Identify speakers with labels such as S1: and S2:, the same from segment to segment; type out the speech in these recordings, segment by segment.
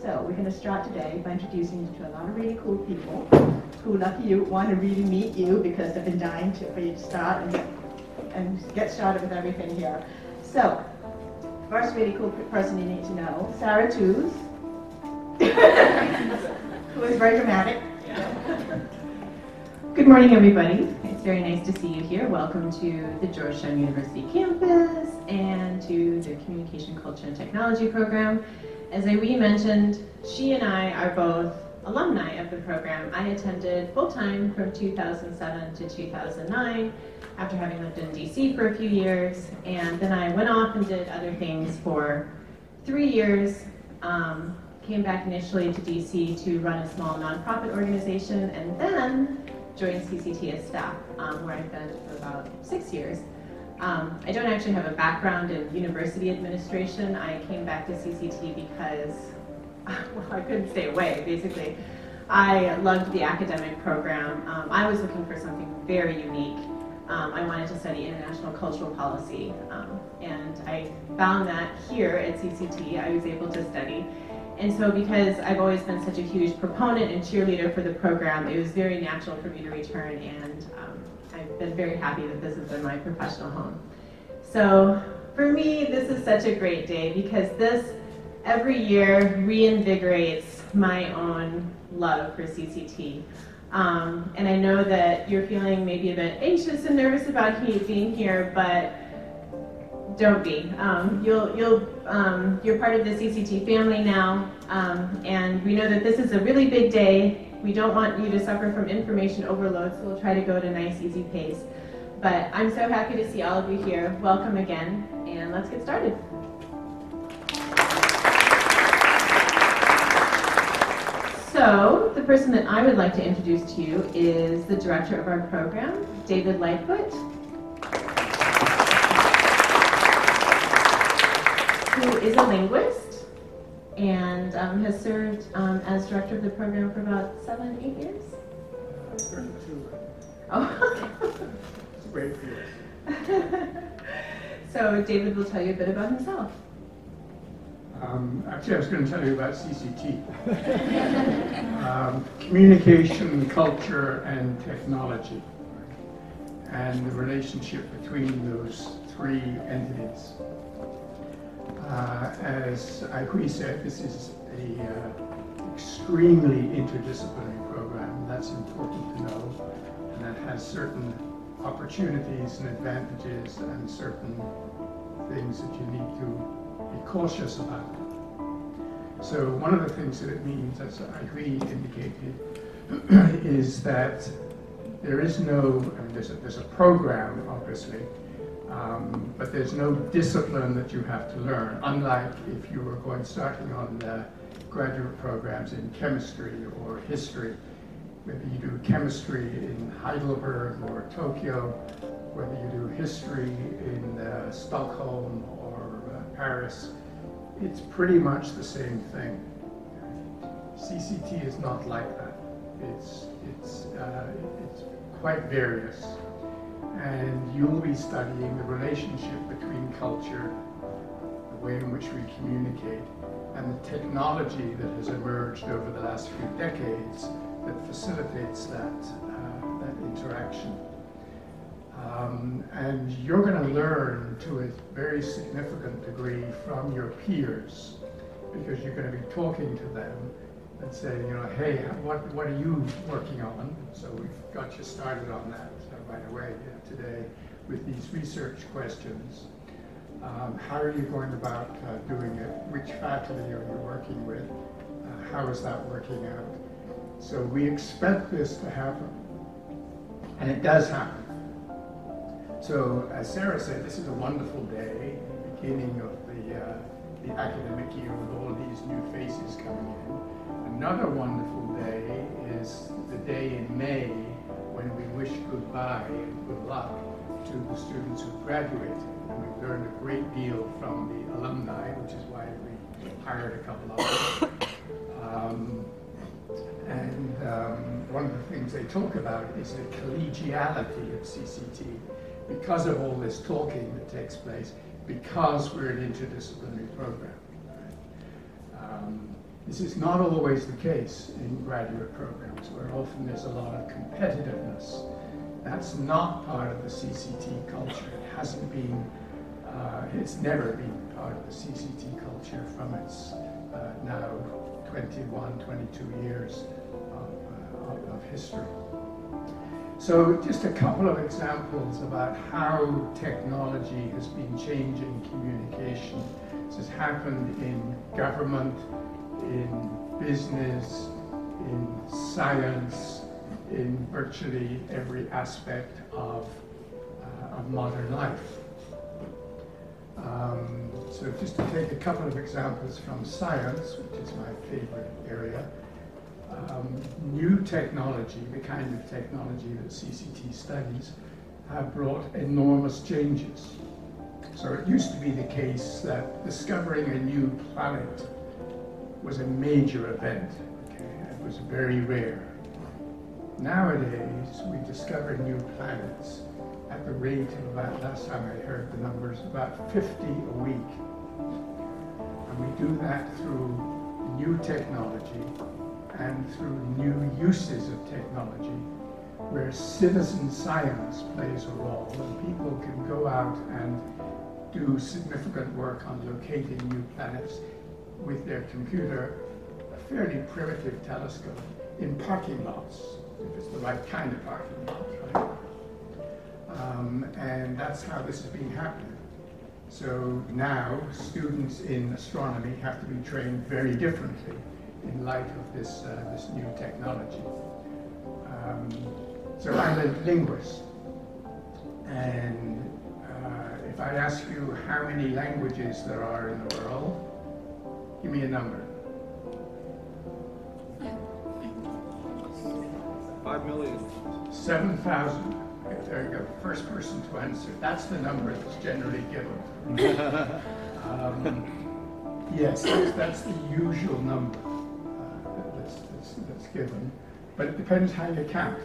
S1: So we're going to start today by introducing you to a lot of really cool people who, lucky you, want to really meet you because they've been dying for you to start and get started with everything here. So, first really cool person you need to know, Sarah Tooze, who is very dramatic. Good morning, everybody. It's very nice to see you here. Welcome to the Georgetown University campus and to the Communication, Culture, and Technology program. As Irene mentioned, she and I are both alumni of the program. I attended full-time from 2007 to 2009 after having lived in DC for a few years, and then I went off and did other things for 3 years. Came back initially to DC to run a small nonprofit organization, and then joined CCT as staff, where I've been for about 6 years. I don't actually have a background in university administration. I came back to CCT because, well, I couldn't stay away, basically. I loved the academic program. I was looking for something very unique. I wanted to study international cultural policy, and I found that here at CCT I was able to study. And so because I've always been such a huge proponent and cheerleader for the program, it was very natural for me to return, and I've been very happy that this has been my professional home. So for me, this is such a great day because this every year reinvigorates my own love for CCT. And I know that you're feeling maybe a bit anxious and nervous about being here, but don't be. You're part of the CCT family now, and we know that this is a really big day. We don't want you to suffer from information overload, so we'll try to go at a nice, easy pace. But I'm so happy to see all of you here. Welcome again, and let's get started. So, the person that I would like to introduce to you is the director of our program, David Lightfoot, who is a linguist and has served as director of the program for about 7, 8 years?
S2: 32.
S1: Oh.
S2: It's a great field.
S1: So David will tell you a bit about himself.
S2: Actually, I was going to tell you about CCT. Communication, culture, and technology, and the relationship between those three entities. As Hui said, this is an extremely interdisciplinary program. That's important to know, and that has certain opportunities and advantages and certain things that you need to be cautious about. So one of the things that it means, as Hui indicated, is that there is no, I mean, there's a program, obviously, but there's no discipline that you have to learn, unlike if you were starting on the graduate programs in chemistry or history. Whether you do chemistry in Heidelberg or Tokyo, whether you do history in Stockholm or Paris, it's pretty much the same thing. CCT is not like that. It's quite various. And you'll be studying the relationship between culture, the way in which we communicate, and the technology that has emerged over the last few decades that facilitates that interaction. And you're going to learn to a very significant degree from your peers, because you're going to be talking to them and saying, you know, hey, what are you working on? So we've got you started on that right away today with these research questions. How are you going about doing it? Which faculty are you working with? How is that working out? So we expect this to happen, and it does happen. So as Sarah said, this is a wonderful day, the beginning of the academic year with all of these new faces coming in. Another wonderful day is the day in May when we wish goodbye and good luck to the students who graduated. And we've learned a great deal from the alumni, which is why we hired a couple of them. One of the things they talk about is the collegiality of CCT, because of all this talking that takes place, because we're an interdisciplinary program. This is not always the case in graduate programs, where often there's a lot of competitiveness. That's not part of the CCT culture. It hasn't been, it's never been part of the CCT culture from its now 21, 22 years of history. So just a couple of examples about how technology has been changing communication. This has happened in government, in business, in science, in virtually every aspect of modern life. So just to take a couple of examples from science, which is my favorite area, new technology, the kind of technology that CCT studies, have brought enormous changes. So it used to be the case that discovering a new planet was a major event. Okay? It was very rare. Nowadays, we discover new planets at the rate of about, last time I heard the numbers, about 50 a week. And we do that through new technology and through new uses of technology, where citizen science plays a role, and people can go out and do significant work on locating new planets with their computer, a fairly primitive telescope, in parking lots, if it's the right kind of parking lot, right? And that's how this has been happening. So now students in astronomy have to be trained very differently in light of this, this new technology. So I'm a linguist, and if I ask you how many languages there are in the world, give me a number.
S3: 5 million.
S2: 7,000. There you go, first person to answer. That's the number that's generally given. Yes, that's the usual number that's given, but it depends how you count.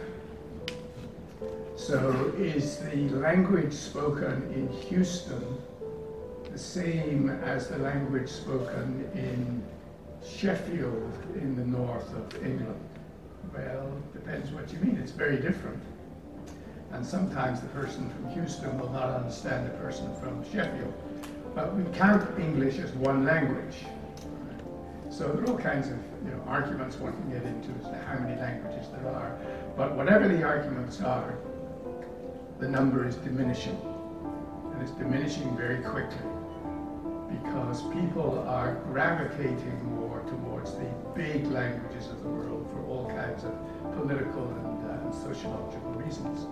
S2: So is the language spoken in Houston the same as the language spoken in Sheffield in the north of England? Well, depends what you mean. It's very different. And sometimes the person from Houston will not understand the person from Sheffield. But we count English as one language. So there are all kinds of arguments one can get into as to how many languages there are. But whatever the arguments are, the number is diminishing. And it's diminishing very quickly, because people are gravitating more towards the big languages of the world for all kinds of political and sociological reasons.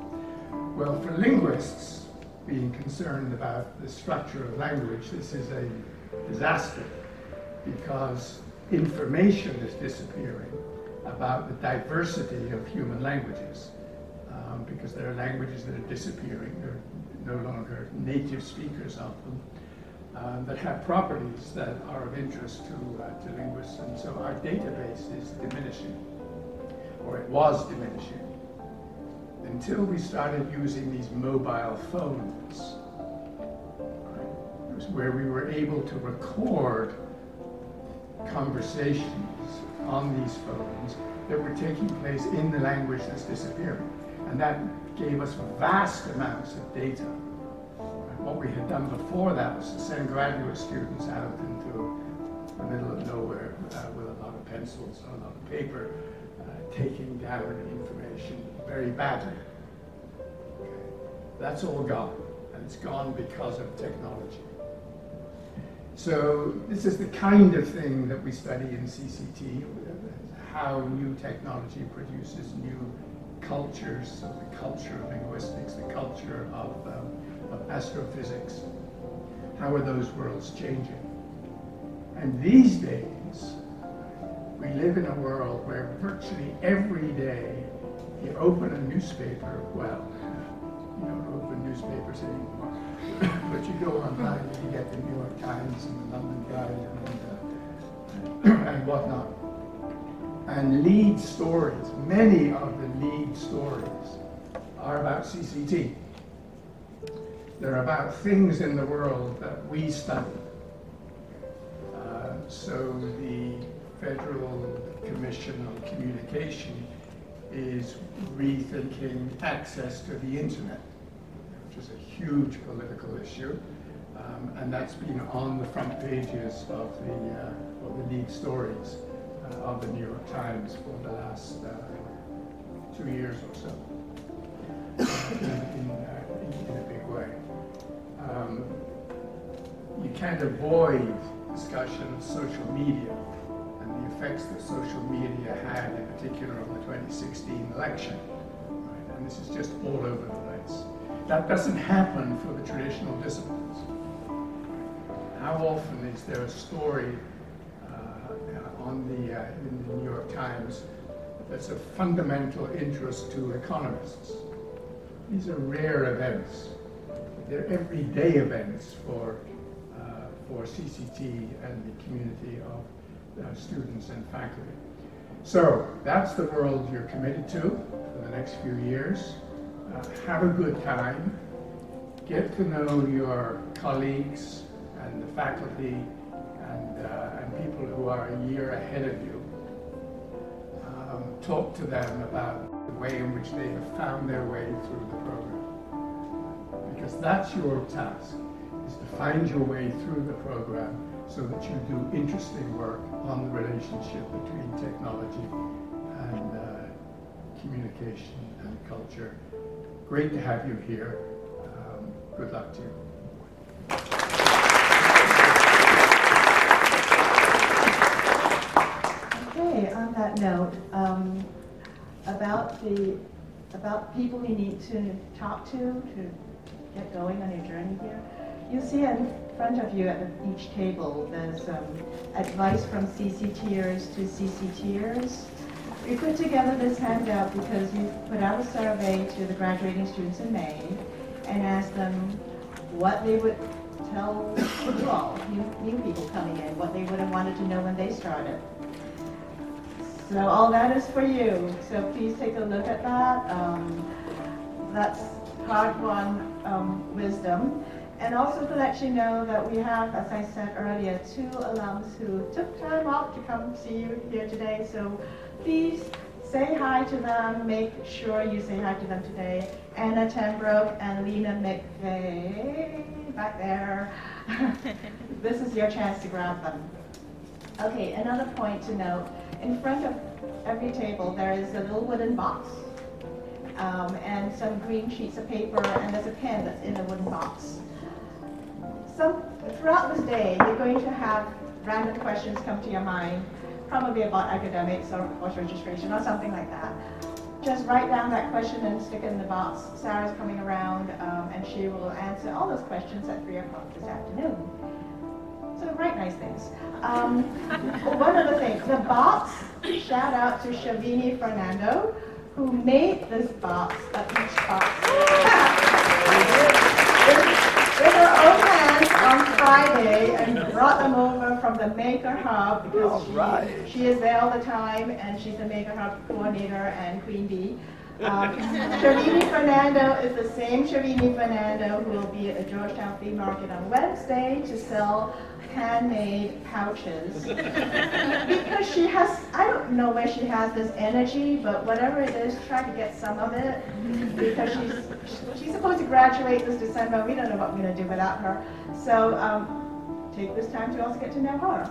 S2: Well, for linguists being concerned about the structure of language, this is a disaster, because information is disappearing about the diversity of human languages, because there are languages that are disappearing. There are no longer native speakers of them that have properties that are of interest to linguists, and so our database is diminishing, or it was diminishing, until we started using these mobile phones. Right? It was where we were able to record conversations on these phones that were taking place in the language that's disappearing. And that gave us vast amounts of data. What we had done before that was to send graduate students out into the middle of nowhere with a lot of pencils and a lot of paper, taking down information very badly. Okay. That's all gone, and it's gone because of technology. So this is the kind of thing that we study in CCT, how new technology produces new cultures, so the culture of linguistics, the culture of astrophysics. How are those worlds changing? And these days, we live in a world where virtually every day you open a newspaper. Well, you don't open newspapers anymore, but you go online and you get the New York Times and the London Guardian and whatnot. And lead stories, many of the lead stories are about CCT. They're about things in the world that we study. So the Federal Commission on Communication is rethinking access to the internet, which is a huge political issue, and that's been on the front pages of the lead stories of the New York Times for the last 2 years or so, in a big way. You can't avoid discussion of social media and the effects that social media had, in particular, on the 2016 election. Right? And this is just all over the place. That doesn't happen for the traditional disciplines. How often is there a story in the New York Times that's of fundamental interest to economists? These are rare events. They're everyday events for CCT and the community of students and faculty. So that's the world you're committed to for the next few years. Have a good time. Get to know your colleagues and the faculty and people who are a year ahead of you. Talk to them about the way in which they have found their way through the program. Because that's your task, is to find your way through the program so that you do interesting work on the relationship between technology and communication and culture. Great to have you here. Good luck to you.
S3: Okay, on that note, about people you need to talk to get going on your journey here. You see in front of you at each table, there's advice from CCTers to CCTers. We put together this handout because we put out a survey to the graduating students in May and asked them what they would tell you all, new people coming in, what they would have wanted to know when they started. So all that is for you. So please take a look at that. That's hard-won wisdom. And also to let you know that we have, as I said earlier, 2 alums who took time off to come see you here today. So please say hi to them. Make sure you say hi to them today. Anna Tenbrook and Lena McVeigh back there. This is your chance to grab them. Okay, another point to note. In front of every table, there is a little wooden box and some green sheets of paper, and there's a pen that's in the wooden box. Throughout this day, you're going to have random questions come to your mind, probably about academics or course registration or something like that. Just write down that question and stick it in the box. Sarah's coming around and she will answer all those questions at 3 o'clock this afternoon. So write nice things. One other thing, the box, shout out to Shavini Fernando, who made this box, each box. With her own hands on Friday and brought them over from the Maker Hub because she is there all the time and she's the Maker Hub coordinator and Queen Bee. Shavini Fernando is the same Shavini Fernando who will be at the Georgetown Flea Market on Wednesday to sell handmade pouches. Because she has, I don't know where she has this energy, but whatever it is, try to get some of it. Because she's supposed to graduate this December. We don't know what we're going to do without her. So take this time to also get to know her.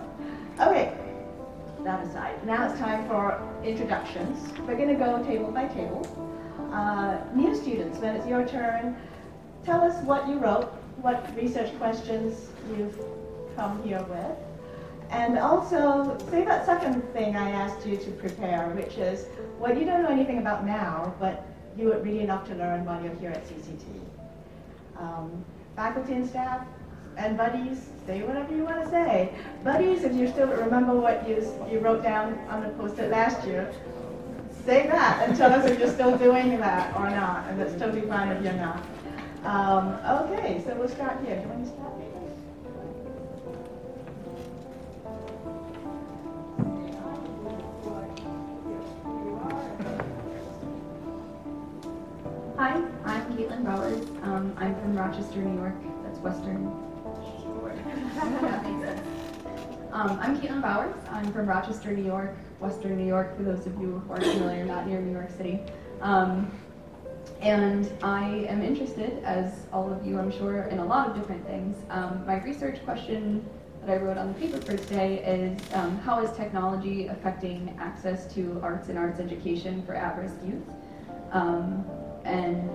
S3: Okay, that aside. Now it's time for introductions. We're going to go table by table. New students, when it's your turn, tell us what you wrote, what research questions you've come here with. And also, say that second thing I asked you to prepare, which is what you don't know anything about now, but you would really love to learn while you're here at CCT. Faculty and staff and buddies, say whatever you want to say. Buddies, if you still remember what you wrote down on the post-it last year, say that and tell us if you're still doing that or not, and that's totally fine if you're not. Okay, so we'll start here. Do you want to start?
S4: Hi, I'm Caitlin Bowers. I'm from Rochester, New York. That's Western. I'm Caitlin Bowers. I'm from Rochester, New York, Western New York, for those of you who are familiar, not near New York City. And I am interested, as all of you I'm sure, in a lot of different things. My research question that I wrote on the paper for today is how is technology affecting access to arts and arts education for at-risk youth? And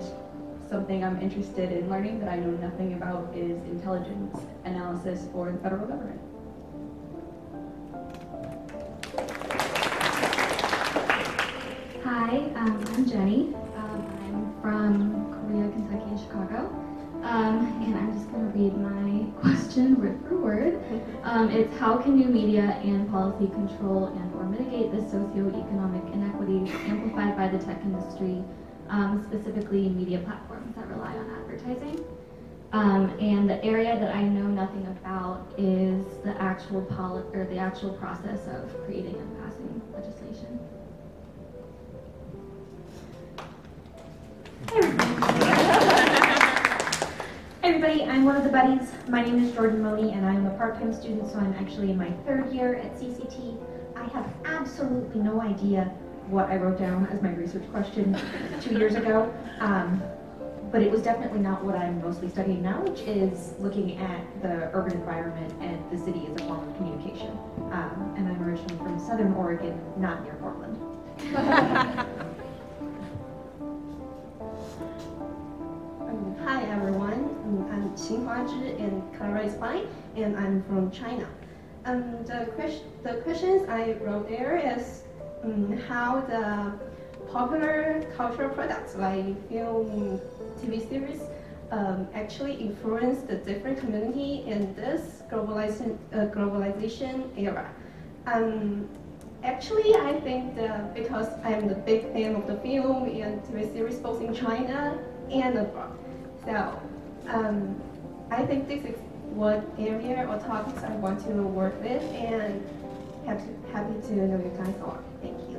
S4: something I'm interested in learning that I know nothing about is intelligence analysis for the federal government.
S5: Hi, I'm Jenny. I'm from Korea, Kentucky, and Chicago. And I'm just going to read my question word for word. It's how can new media and policy control and or mitigate the socioeconomic inequities amplified by the tech industry, specifically media platforms that rely on advertising? And the area that I know nothing about is the actual process of creating and passing legislation.
S6: Hey everybody, I'm one of the buddies. My name is Jordan Money and I'm a part-time student, so I'm actually in my 3rd year at CCT. I have absolutely no idea what I wrote down as my research question 2 years ago, but it was definitely not what I'm mostly studying now, which is looking at the urban environment and the city as a form of communication. And I'm originally from Southern Oregon, not near Portland.
S7: Hi everyone, I'm Xinhua Zhi and Clara is fine, and I'm from China. The questions I wrote there is how the popular cultural products like film, TV series actually influence the different community in this globalization era. Actually, I think that because I'm the big fan of the film and TV series both in China and abroad. So, I think this is what area or topics I want to work with, and happy to know you guys are. Thank you.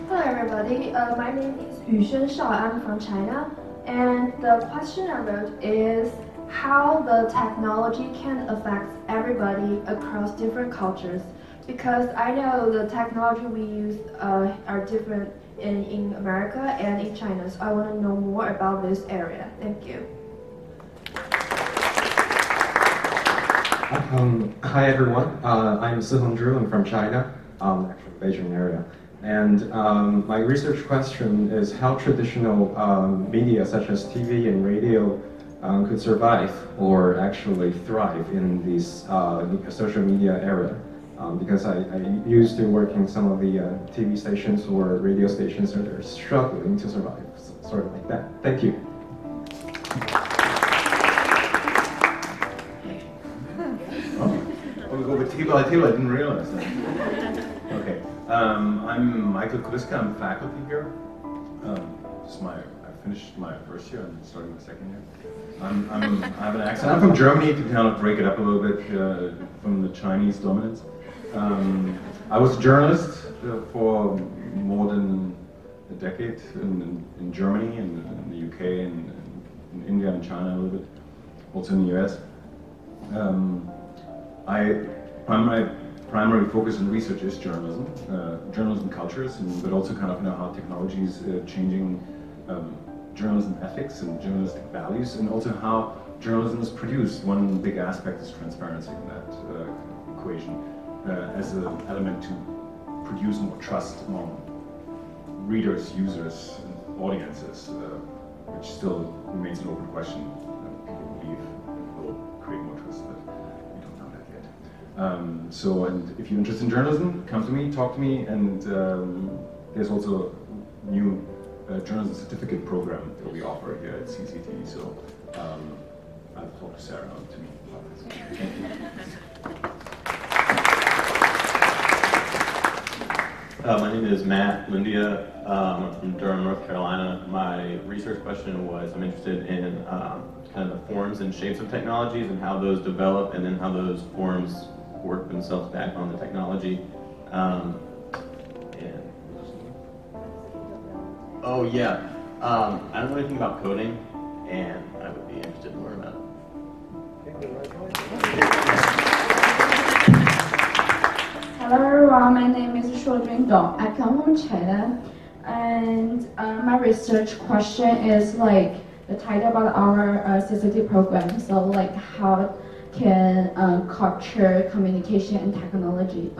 S8: Hello everybody, my name is Yuxuan Shao. I'm from China, and the question I wrote is how the technology can affect everybody across different cultures, because I know the technology we use are different in America and in China, so I want to know more about this area. Thank you.
S9: Hi everyone, I'm Sihong Zhu. I'm from China, actually Beijing area. And my research question is how traditional media such as TV and radio could survive or actually thrive in this social media era. Because I used to work in some of the TV stations or radio stations that are struggling to survive, sort of like that. Thank you.
S10: We go with table. I didn't realize that. Okay, I'm Michael Kuliska. I'm faculty here. I finished my 1st year and starting my 2nd year. I have an accent. I'm from Germany, to kind of break it up a little bit from the Chinese dominance. I was a journalist for more than a decade in Germany and in the UK and in India and China a little bit, also in the US. My primary focus in research is journalism, journalism cultures, but also kind of how technology is changing journalism ethics and journalistic values, and also how journalism is produced. One big aspect is transparency in that equation. As an element to produce more trust among readers, users, and audiences, which still remains an open question. People believe will create more trust, but we don't know that yet. And if you're interested in journalism, come to me, talk to me, and there's also a new journalism certificate program that we offer here at CCT. So I've talked to Sarah to me about this. Thank you.
S11: My name is Matt Lindia. I'm from Durham, North Carolina. My research question was, I'm interested in kind of the forms and shapes of technologies and how those develop, and then how those forms work themselves back on the technology. Oh yeah, I don't know anything about coding, and I would be interested in learning about it.
S12: Hello everyone, my name is Shuojun Dong. I come from China, and my research question is like the title about our CCT program. So like how can culture, communication, and technology,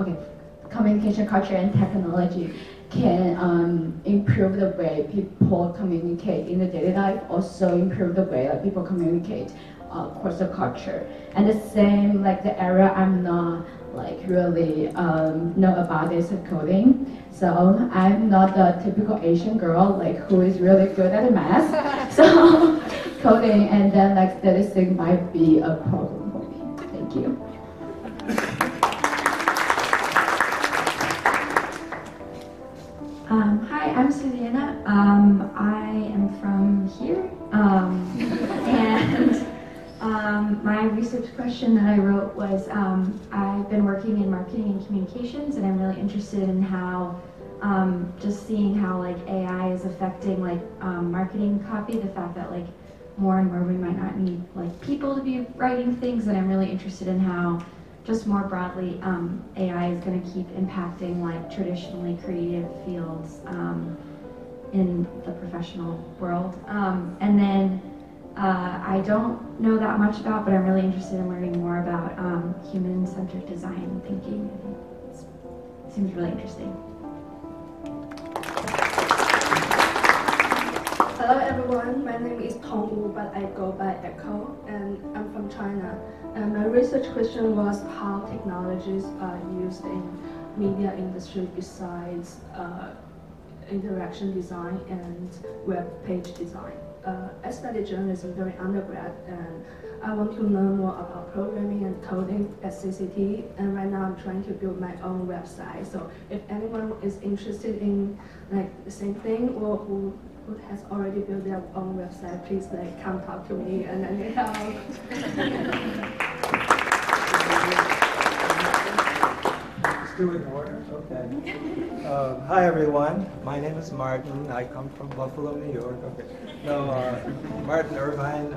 S12: communication, culture, and technology can improve the way people communicate in the daily life, also improve the way that people communicate across the culture. And the same, like the area I'm not like really know about is coding. So I'm not the typical Asian girl like who is really good at math. So coding and then like statistics might be a problem for me. Thank you.
S13: Hi, I'm Susanna. I am from here, and my research question that I wrote was I've been working in marketing and communications, and I'm really interested in how just seeing how like AI is affecting like marketing copy. The fact that like more and more we might not need like people to be writing things, and I'm really interested in how just more broadly, AI is going to keep impacting like traditionally creative fields in the professional world. And then I don't know that much about, but I'm really interested in learning more about human-centered design thinking. I think it seems really interesting.
S8: Hello everyone, my name is Tong Wu, but I go by Echo, and I'm from China. And my research question was how technologies are used in media industry besides interaction design and web page design. I studied journalism during undergrad, and I want to learn more about programming and coding at CCT, and right now I'm trying to build my own website. So if anyone is interested in like the same thing, or who has already built their own website, please like come talk to me and I need help.
S14: Let's do it in order. Okay. Hi everyone. My name is Martin. I come from Buffalo, New York. Okay. No, Martin Irvine.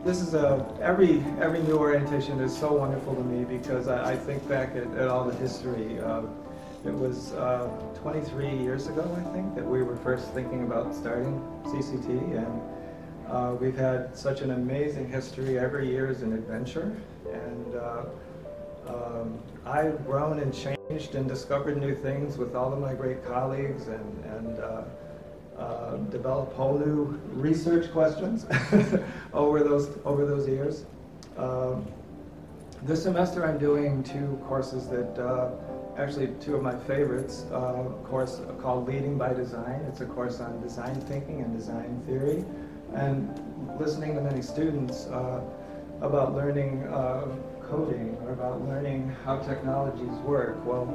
S14: This is every new orientation is so wonderful to me because I think back at all the history. It was 23 years ago, I think, that we were first thinking about starting CCT, and we've had such an amazing history. Every year is an adventure, and I've grown and changed and discovered new things with all of my great colleagues, and developed whole new research questions over those years. This semester I'm doing two courses that actually two of my favorites, a course called Leading by Design. It's a course on design thinking and design theory. And listening to many students about learning coding or about learning how technologies work. Well,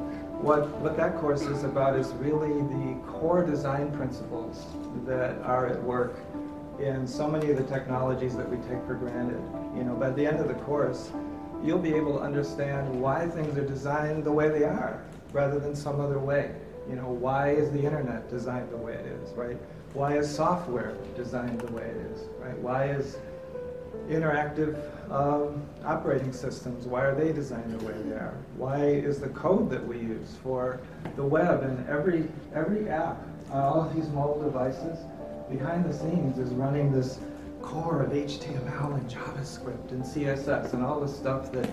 S14: what that course is about is really the core design principles that are at work in so many of the technologies that we take for granted. You know, by the end of the course, you'll be able to understand why things are designed the way they are, rather than some other way. You know, why is the internet designed the way it is, right? Why is software designed the way it is, right? Why is interactive operating systems, why are they designed the way they are? Why is the code that we use for the web and every app, all of these mobile devices, behind the scenes is running this core of HTML and JavaScript and CSS and all the stuff that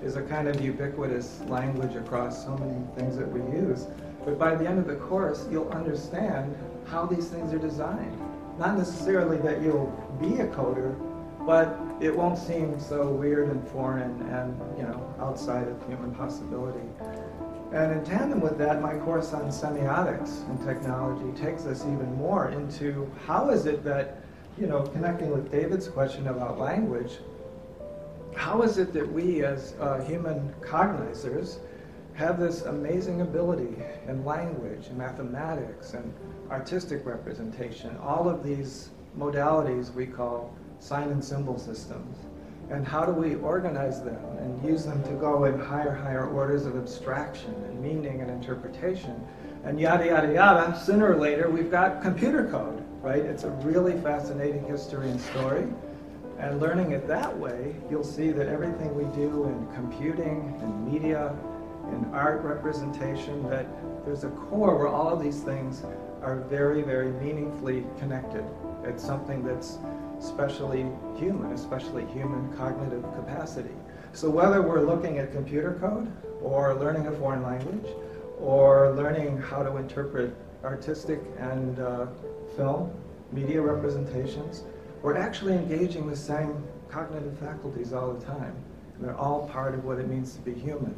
S14: is a kind of ubiquitous language across so many things that we use. But by the end of the course, you'll understand how these things are designed. Not necessarily that you'll be a coder, but it won't seem so weird and foreign and, you know, outside of human possibility. And in tandem with that, my course on semiotics and technology takes us even more into how is it that, you know, connecting with David's question about language, how is it that we as human cognizers have this amazing ability in language and mathematics and artistic representation, all of these modalities we call sign and symbol systems, and how do we organize them and use them to go in higher orders of abstraction and meaning and interpretation, and yada yada yada. Sooner or later we've got computer code, right? It's a really fascinating history and story, And learning it that way, you'll see that everything we do in computing, in media, in art representation, that there's a core where all of these things are very, very meaningfully connected. It's something that's especially human cognitive capacity. So whether we're looking at computer code, or learning a foreign language, or learning how to interpret artistic and film, media representations, we're actually engaging the same cognitive faculties all the time. And they're all part of what it means to be human.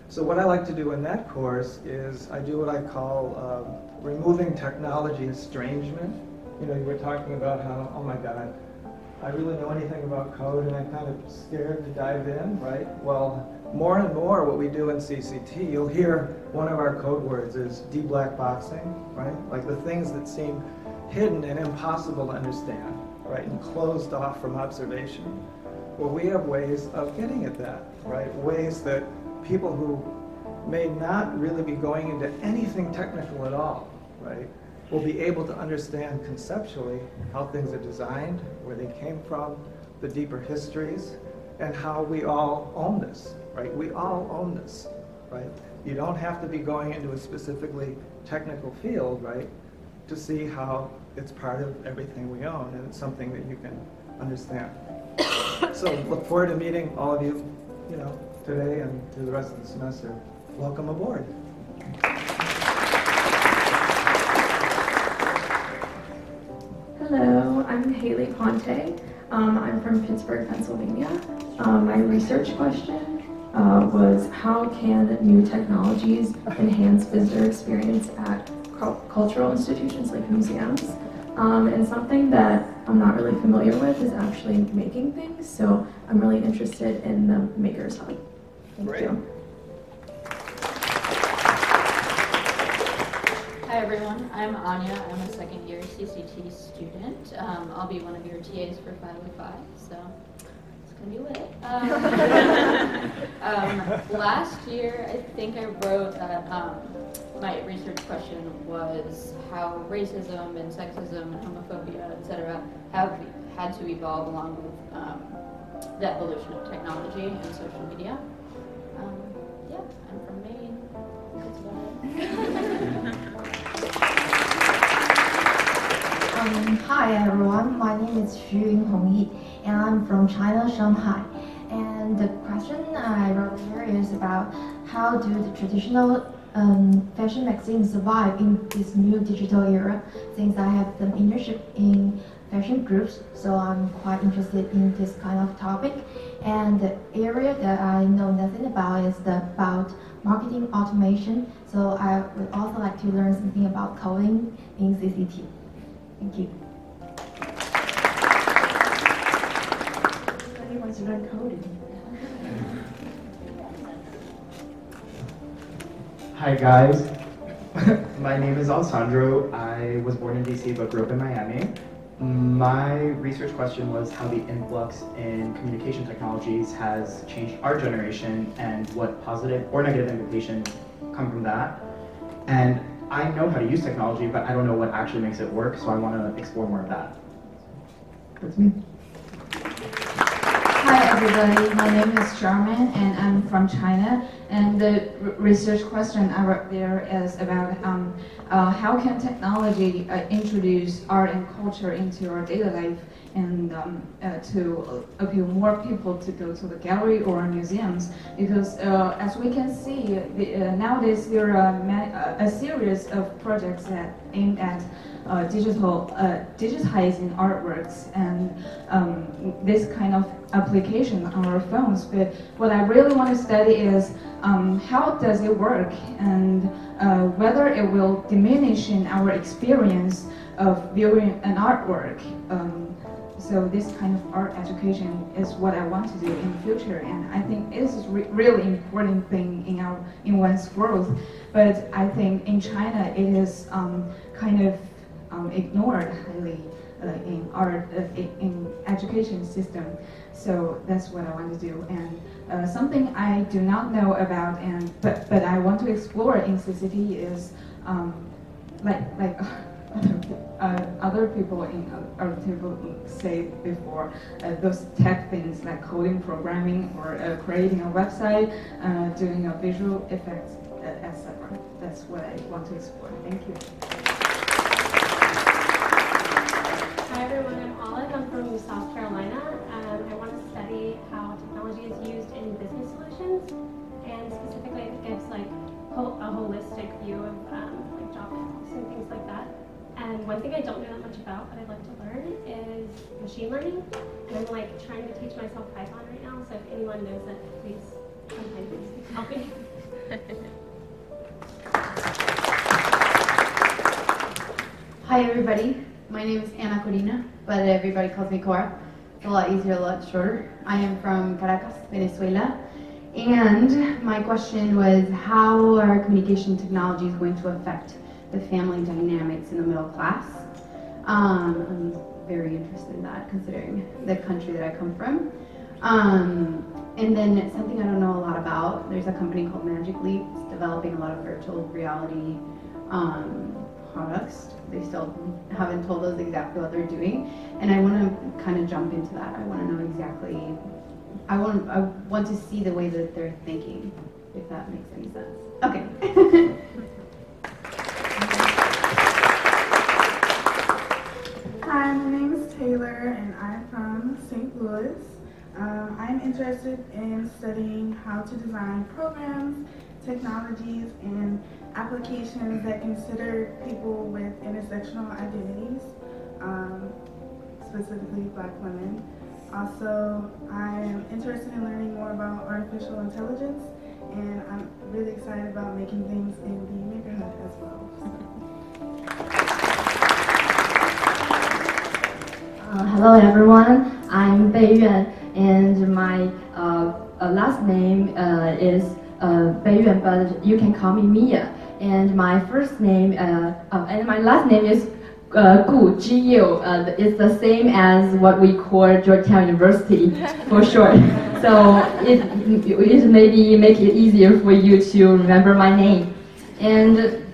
S14: So what I like to do in that course is I do what I call removing technology estrangement. You know, you were talking about how, oh my God, I really know anything about code and I'm kind of scared to dive in, right? Well, more and more what we do in CCT, you'll hear one of our code words is de-blackboxing, right? Like the things that seem hidden and impossible to understand, right? And closed off from observation. Well, we have ways of getting at that, right? Ways that people who may not really be going into anything technical at all, right, will be able to understand conceptually how things are designed, where they came from, the deeper histories, and how we all own this, right? We all own this, right? You don't have to be going into a specifically technical field, right, to see how it's part of everything we own, and it's something that you can understand. So look forward to meeting all of you, you know, today and through the rest of the semester. Welcome aboard.
S8: Hello, I'm Haley Ponte. I'm from Pittsburgh, Pennsylvania. My research question was how can new technologies enhance visitor experience at cultural institutions like museums? And something that I'm not really familiar with is actually making things, so I'm really interested in the Makers Hub. Thank you.
S15: Hi everyone, I'm Anya. I'm a second year CCT student. I'll be one of your TAs for 505, so it's gonna be lit. Last year, I think I wrote that my research question was how racism and sexism and homophobia, etc., have had to evolve along with the evolution of technology and social media. Yeah, I'm from Maine. That's about it.
S16: Hi everyone, my name is Xu Yinghongyi and I'm from China, Shanghai. And the question I wrote here is about how do the traditional fashion magazines survive in this new digital era, since I have done internship in fashion groups, so I'm quite interested in this kind of topic. And the area that I know nothing about is about marketing automation, so I would also like to learn something about coding in CCT. Thank you.
S3: Anybody wants to learn coding?
S17: Hi guys, my name is Alessandro. I was born in DC but grew up in Miami. My research question was how the influx in communication technologies has changed our generation and what positive or negative implications come from that. And I know how to use technology, but I don't know what actually makes it work, so I want to explore more of that. That's me.
S13: Hi everybody, my name is Jarman and I'm from China. And the research question I wrote there is about how can technology introduce art and culture into our daily life and to appeal more people to go to the gallery or museums, because as we can see, nowadays there are a series of projects that aim at digitizing artworks and this kind of application on our phones. But what I really want to study is how does it work and whether it will diminish in our experience of viewing an artwork. So this kind of art education is what I want to do in the future, and I think this is really important thing in one's growth. But I think in China it is kind of ignored highly in art in education system. So that's what I want to do, and something I do not know about, but I want to explore in CCT is like
S18: other people in other people say before, those tech things like coding, programming, or creating a website, doing a visual effects, etc. That's what I want to explore. Thank you.
S19: Hi everyone, I'm Olive. I'm from South Carolina. I want to study how technology is used in business solutions, and specifically it gives like a holistic view of like job titles and things like that. And one thing I don't know that much about, but I'd like to learn, is machine learning. And I'm like trying to teach myself Python right now, so if anyone knows it, please come find me. Help me.
S20: Hi everybody, my name is Ana Corina, but everybody calls me Cora. It's a lot easier, a lot shorter. I am from Caracas, Venezuela. And my question was, how are communication technologies going to affect the family dynamics in the middle class? I'm very interested in that, considering the country that I come from. And then something I don't know a lot about, there's a company called Magic Leap. It's developing a lot of virtual reality products. They still haven't told us exactly what they're doing. And I want to kind of jump into that. I want to know exactly, I want to see the way that they're thinking, if that makes any sense. Okay.
S21: Hi, my name is Taylor and I'm from St. Louis. I'm interested in studying how to design programs, technologies, and applications that consider people with intersectional identities, specifically Black women. Also, I am interested in learning more about artificial intelligence, and I'm really excited about making things in the neighborhood as well.
S22: Hello everyone, I'm Bei Yuan, and my last name is Bei Yuan, but you can call me Mia. And my first name, and my last name is Gu Jiu. It's the same as what we call Georgetown University for short. So it maybe make it easier for you to remember my name. And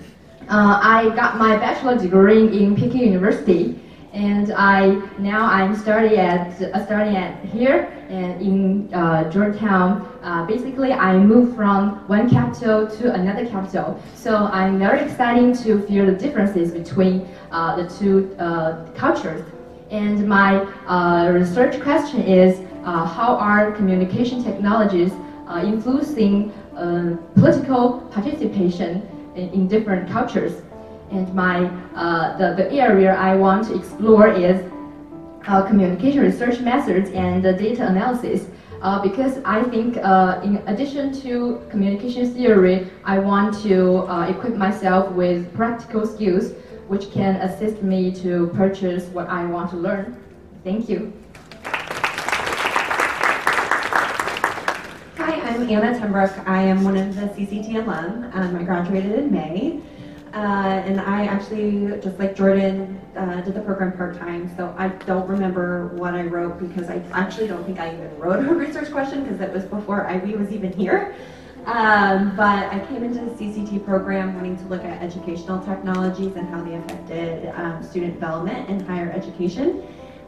S22: I got my bachelor degree in Peking University. And now I'm starting at here and in Georgetown. Basically, I moved from one capital to another capital. So I'm very excited to feel the differences between the two cultures. And my research question is, how are communication technologies influencing political participation in different cultures? And the area I want to explore is communication research methods and data analysis. Because I think in addition to communication theory, I want to equip myself with practical skills which can assist me to purchase what I want to learn. Thank you.
S23: Hi, I'm Anna Timbrook. I am one of the CCT alum. I graduated in May. And I actually, just like Jordan, did the program part-time, so I don't remember what I wrote because I actually don't think I even wrote a research question because it was before IB was even here. But I came into the CCT program wanting to look at educational technologies and how they affected student development in higher education.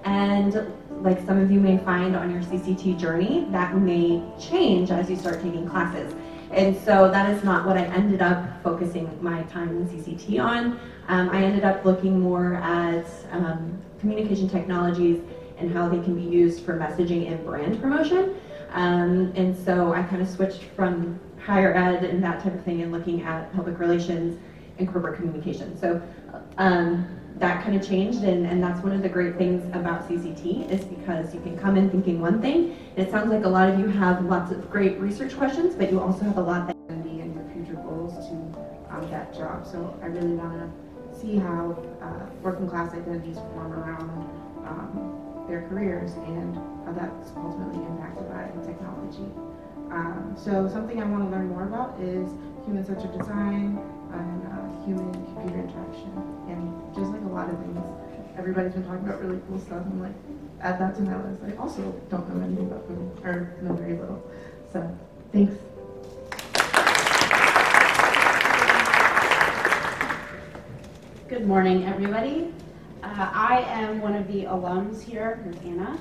S23: And like some of you may find on your CCT journey, that may change as you start taking classes. And so that is not what I ended up focusing my time in CCT on. I ended up looking more at communication technologies and how they can be used for messaging and brand promotion. And so I kind of switched from higher ed and that type of thing and looking at public relations and corporate communication. So that kind of changed, and that's one of the great things about CCT is because you can come in thinking one thing, and it sounds like a lot of you have lots of great research questions, but you also have a lot that
S24: and your future goals to that job. So I really want to see how working class identities form around their careers and how that's ultimately impacted by technology. So something I want to learn more about is human-centered design and human-computer interaction. And just like a lot of things, everybody's been talking about really cool stuff. I'm like, add that to my list. I also don't know anything about them, or know very little. So, thanks.
S1: Good morning, everybody. I am one of the alums here. Here's Anna.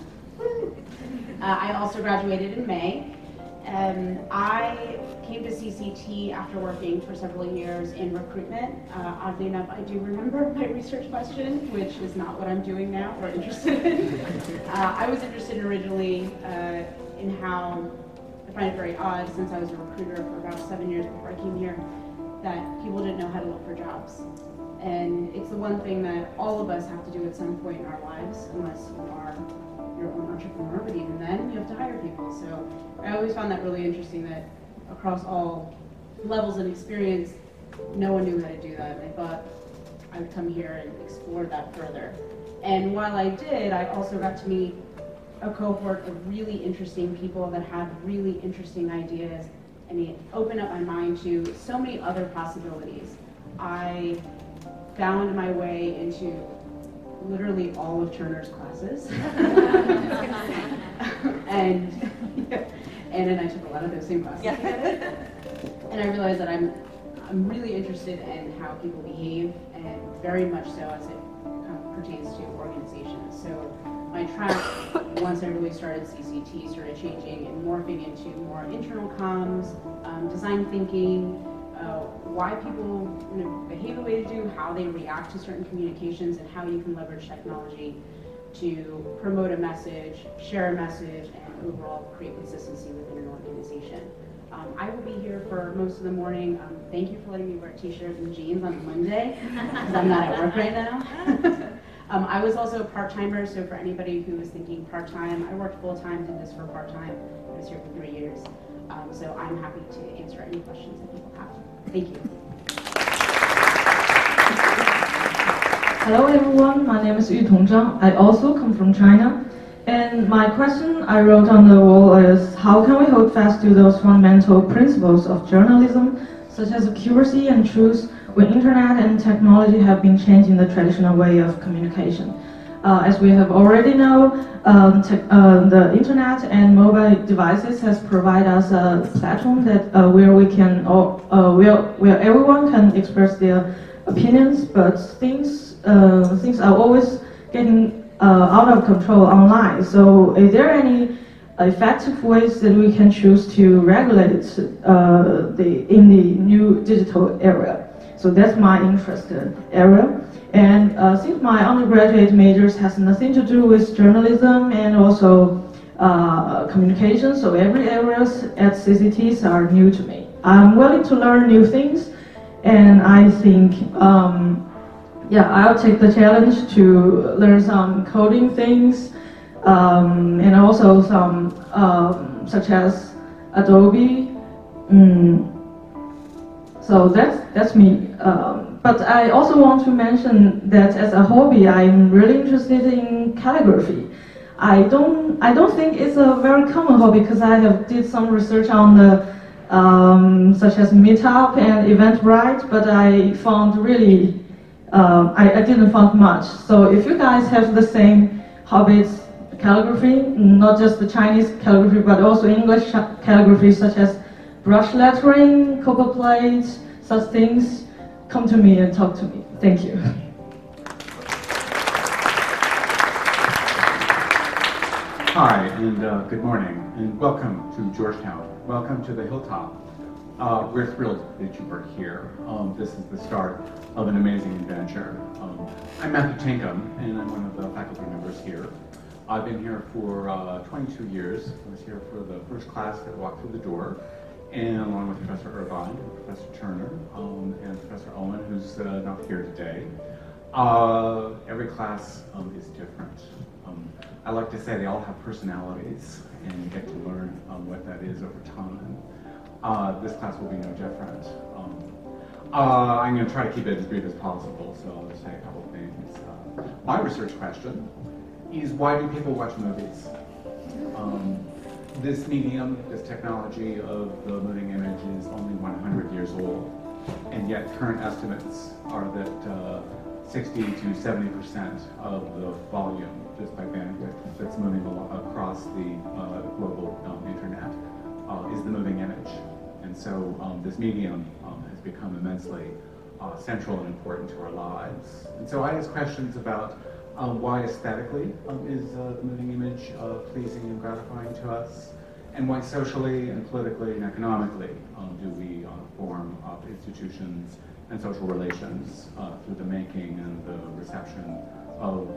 S1: I also graduated in May. I came to CCT after working for several years in recruitment. Oddly enough, I do remember my research question, which is not what I'm doing now or interested in. I was interested originally in how, I find it very odd since I was a recruiter for about 7 years before I came here, that people didn't know how to look for jobs. And it's the one thing that all of us have to do at some point in our lives, unless you are your own entrepreneur, but even then you have to hire people. So I always found that really interesting that across all levels of experience, no one knew how to do that. And I thought I would come here and explore that further. And while I did, I also got to meet a cohort of really interesting people that had really interesting ideas, and it opened up my mind to so many other possibilities. I found my way into literally all of Turner's classes. and then I took a lot of those same classes together. And I realized that I'm really interested in how people behave, and very much so as it pertains to organizations. So my track, once I really started CCT, started changing and morphing into more internal comms, design thinking, why people behave the way they do, how they react to certain communications, and how you can leverage technology to promote a message, share a message, and overall create consistency within an organization. I will be here for most of the morning. Thank you for letting me wear a t-shirt and jeans on Monday, because I'm not at work right now. I was also a part-timer, so for anybody who is thinking part-time, I worked full-time, did this for part-time. I was here for 3 years. So I'm happy to answer any questions that people have. Thank you.
S2: Hello everyone, my name is Yu Tongzhang. I also come from China. And my question I wrote on the wall is, how can we hold fast to those fundamental principles of journalism, such as accuracy and truth, when internet and technology have been changing the traditional way of communication? As we have already know, the internet and mobile devices has provided us a platform that where we can, where everyone can express their opinions, but things are always getting out of control online. So, is there any effective ways that we can choose to regulate in the new digital era? So that's my interest area. And since my undergraduate majors has nothing to do with journalism and also communication, so every areas at CCTs are new to me. I'm willing to learn new things, and I think, I'll take the challenge to learn some coding things, and also some such as Adobe. So that's me. But I also want to mention that as a hobby, I'm really interested in calligraphy. I don't think it's a very common hobby, because I have did some research on the such as Meetup and Eventbrite, but I found really I didn't find much. So if you guys have the same hobbies, calligraphy, not just the Chinese calligraphy, but also English calligraphy, such as brush lettering, copper plates, such things, come to me and talk to me. Thank you.
S4: Hi, and good morning, and welcome to Georgetown. Welcome to the Hilltop. We're thrilled that you are here. This is the start of an amazing adventure. I'm Matthew Tinkham, and I'm one of the faculty members here. I've been here for 22 years. I was here for the first class that walked through the door, and along with Professor Irvine, and Professor Turner, and Professor Owen, who's not here today. Every class is different. I like to say they all have personalities, and you get to learn what that is over time. This class will be no different. I'm going to try to keep it as brief as possible, so I'll just say a couple things. My research question is, why do people watch movies? This medium, this technology of the moving image is only 100 years old, and yet current estimates are that 60 to 70% of the volume, just by bandwidth, that's moving across the global internet is the moving image. And so this medium has become immensely central and important to our lives. And so I ask questions about why aesthetically is the moving image pleasing and gratifying to us, and why socially and politically and economically do we form institutions and social relations through the making and the reception of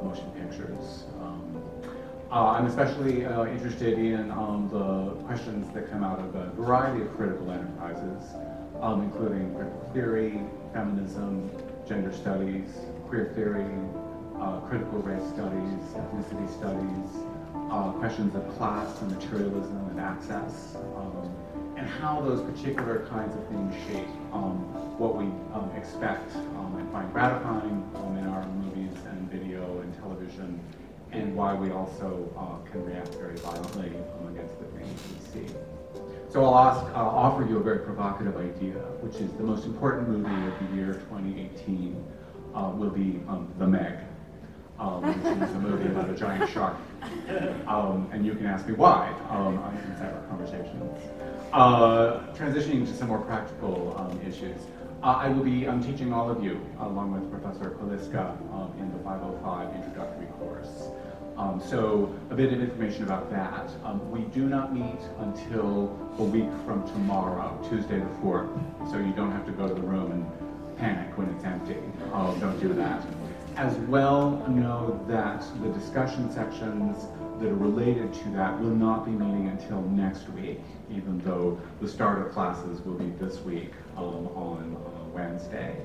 S4: motion pictures. I'm especially interested in the questions that come out of a variety of critical enterprises, including critical theory, feminism, gender studies, queer theory, critical race studies, ethnicity studies, questions of class and materialism and access, and how those particular kinds of things shape what we expect and find gratifying in our movies and video and television, and why we also can react very violently against the things we see. So I'll offer you a very provocative idea, which is the most important movie of the year 2018 will be The Meg, which is a movie about a giant shark. And you can ask me why in separate conversations. Transitioning to some more practical issues. I will be teaching all of you, along with Professor Koliska, in the 505 introductory course. So a bit of information about that. We do not meet until a week from tomorrow, Tuesday the 4th, so you don't have to go to the room and panic when it's empty. Don't do that. As well, know that the discussion sections that are related to that will not be meeting until next week, even though the start of classes will be this week on Wednesday.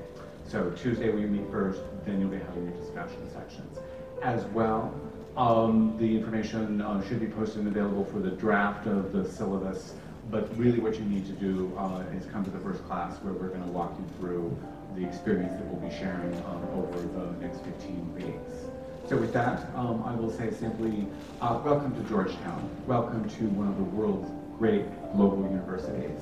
S4: So Tuesday we meet first, then you'll be having your discussion sections. As well, the information should be posted and available for the draft of the syllabus, but really what you need to do is come to the first class where we're going to walk you through the experience that we'll be sharing over the next 15 weeks. So with that, I will say simply, welcome to Georgetown. Welcome to one of the world's great global universities.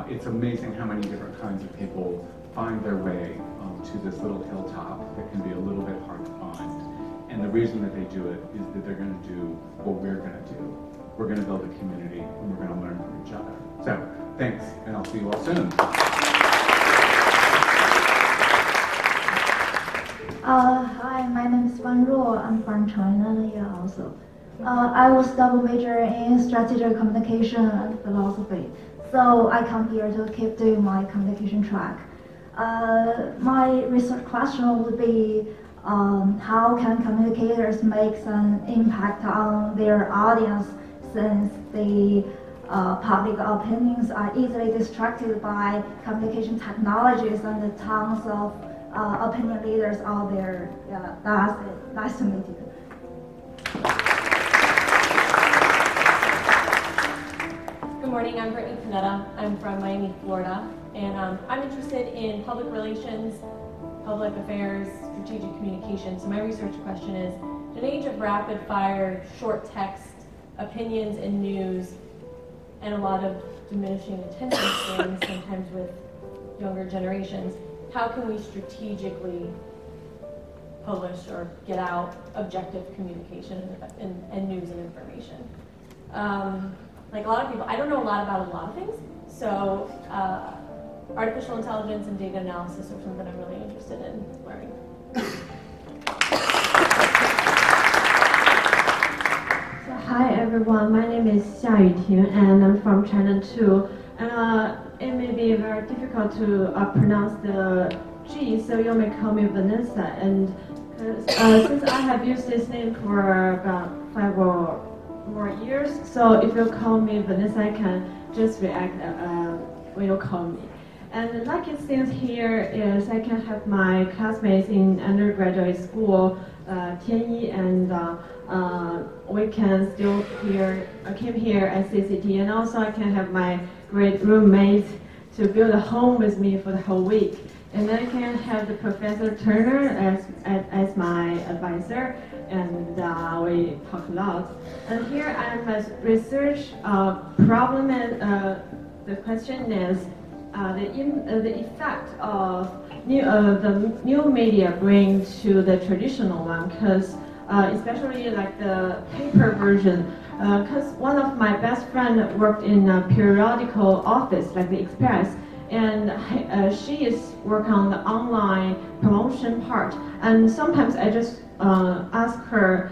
S4: It's amazing how many different kinds of people find their way to this little hilltop that can be a little bit hard to find. And the reason that they do it is that they're going to do what we're going to do. We're going to build a community, and we're going to learn from each other. So, thanks, and I'll see you all soon.
S16: Hi, my name is Fan Ruo. I'm from China here also. I was double major in strategic communication and philosophy, so I come here to keep doing my communication track. My research question would be, how can communicators make an impact on their audience since the public opinions are easily distracted by communication technologies and the tons of opinion leaders out there? Yeah, that's it. Nice to meet you.
S5: Good morning, I'm Brittany Panetta. I'm from Miami, Florida, and I'm interested in public relations, public affairs, strategic communication. So my research question is, in an age of rapid fire, short text, opinions and news, and a lot of diminishing attention spans, sometimes with younger generations, how can we strategically publish or get out objective communication and news and information? Like a lot of people, I don't know a lot about a lot of things, so artificial intelligence and data analysis are something I'm really interested in learning.
S22: So, hi everyone, my name is Xia Yuting and I'm from China too. It may be very difficult to pronounce the G, so you may call me Vanessa. And since I have used this name for about 5 or more years, so if you call me Vanessa, I can just react when you call me. And the lucky thing here is I can have my classmates in undergraduate school, Tianyi, and we can still came here at CCT, and also I can have my great roommate to build a home with me for the whole week. And then I can have the Professor Turner as my advisor, and we talk a lot. And here I'm a research problem, and the question is the effect of the new media bring to the traditional one, because especially like the paper version, because one of my best friend worked in a periodical office like the Express,
S2: and she is working on the online promotion part. And sometimes I just ask her,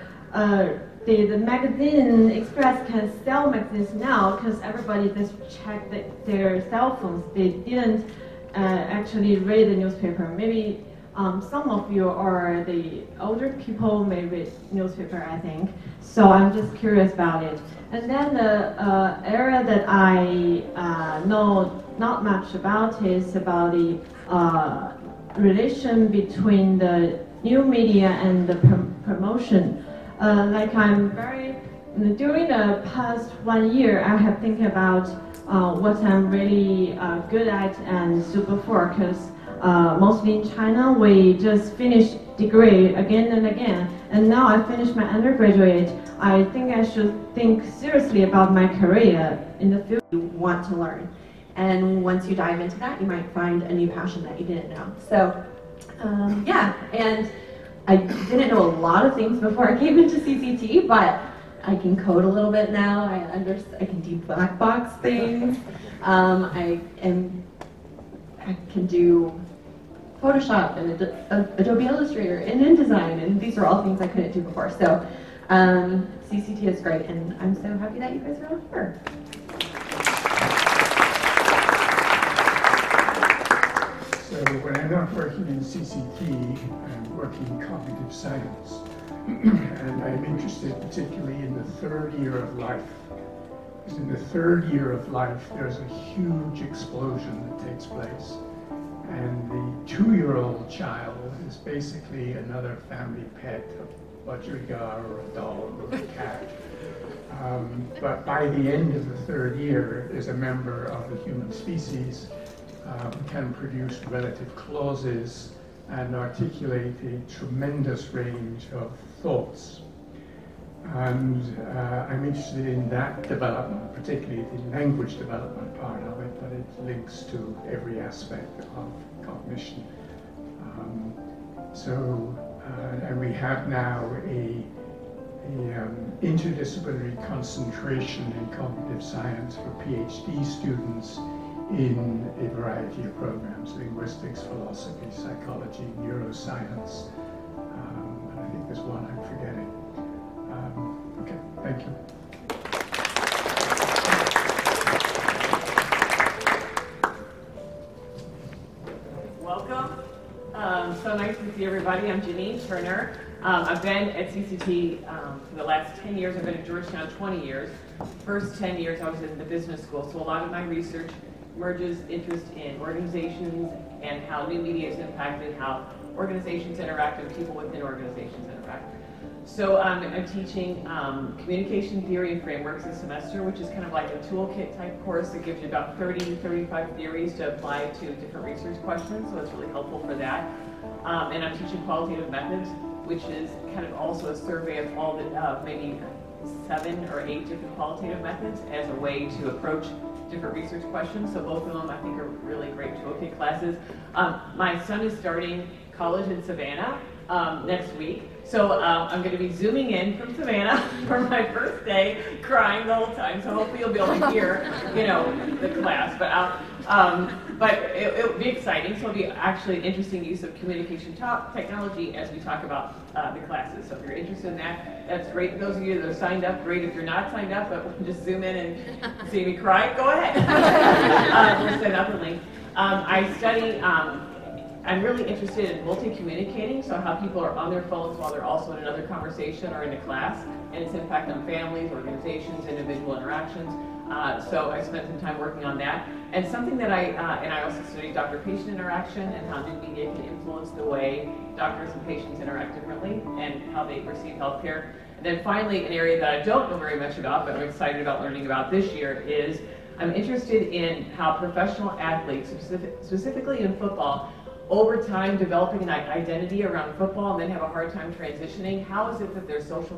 S2: the magazine express can sell magazines now because everybody just check their cell phones. They didn't actually read the newspaper. Maybe some of you or the older people may read newspaper, I think. So I'm just curious about it. And then the area that I know not much about is about the relation between the new media and the promotion. Like during the past 1 year, I have thinking about what I'm really good at and super for, because mostly in China, we just finish degree again and again. And now I finished my undergraduate. I think I should think seriously about my career in the future.
S23: You want to learn. And once you dive into that, you might find a new passion that you didn't know. So, yeah, and I didn't know a lot of things before I came into CCT, but I can code a little bit now. I can do black box things. I can do Photoshop and Adobe Illustrator and InDesign, and these are all things I couldn't do before. So CCT is great, and I'm so happy that you guys are all here.
S6: So when I'm not working in CCT, I'm working in cognitive science. And I'm interested particularly in the third year of life. Because in the third year of life, there's a huge explosion that takes place. And the 2-year-old child is basically another family pet, a budgerigar or a dog or a cat. But by the end of the third year, is a member of the human species, can produce relative clauses and articulate a tremendous range of thoughts. And I'm interested in that development, particularly the language development part of it, but it links to every aspect of cognition. And we have now a interdisciplinary concentration in cognitive science for PhD students in a variety of programs: linguistics, philosophy, psychology, neuroscience. And I think there's one I'm forgetting. Okay, thank you.
S7: Welcome. So nice to see everybody. I'm Janine Turner. I've been at CCT for the last 10 years. I've been at Georgetown 20 years. First 10 years I was in the business school, so a lot of my research merges interest in organizations and how new media has impacted how organizations interact and people within organizations interact. So I'm teaching communication theory and frameworks this semester, which is kind of like a toolkit type course that gives you about 35 theories to apply to different research questions, so it's really helpful for that. And I'm teaching qualitative methods, which is kind of also a survey of all the maybe 7 or 8 different qualitative methods as a way to approach different research questions. So both of them I think are really great toolkit classes. My son is starting college in Savannah next week. So I'm going to be zooming in from Savannah for my first day, crying the whole time. So hopefully you'll be able to hear, the class. But it'll be exciting. So it'll be actually an interesting use of communication technology as we talk about the classes. So if you're interested in that, that's great. Those of you that are signed up, great. If you're not signed up, but we'll just zoom in and see me cry, go ahead. We'll send out the link. I study. I'm really interested in multi-communicating, so how people are on their phones while they're also in another conversation or in a class, and its impact on families, organizations, individual interactions. So I spent some time working on that. And something that I also studied doctor-patient interaction and how new media can influence the way doctors and patients interact differently and how they receive healthcare. And then finally, an area that I don't know very much about, but I'm excited about learning about this year is I'm interested in how professional athletes, specifically in football, over time developing an identity around football and then have a hard time transitioning. How is it that their social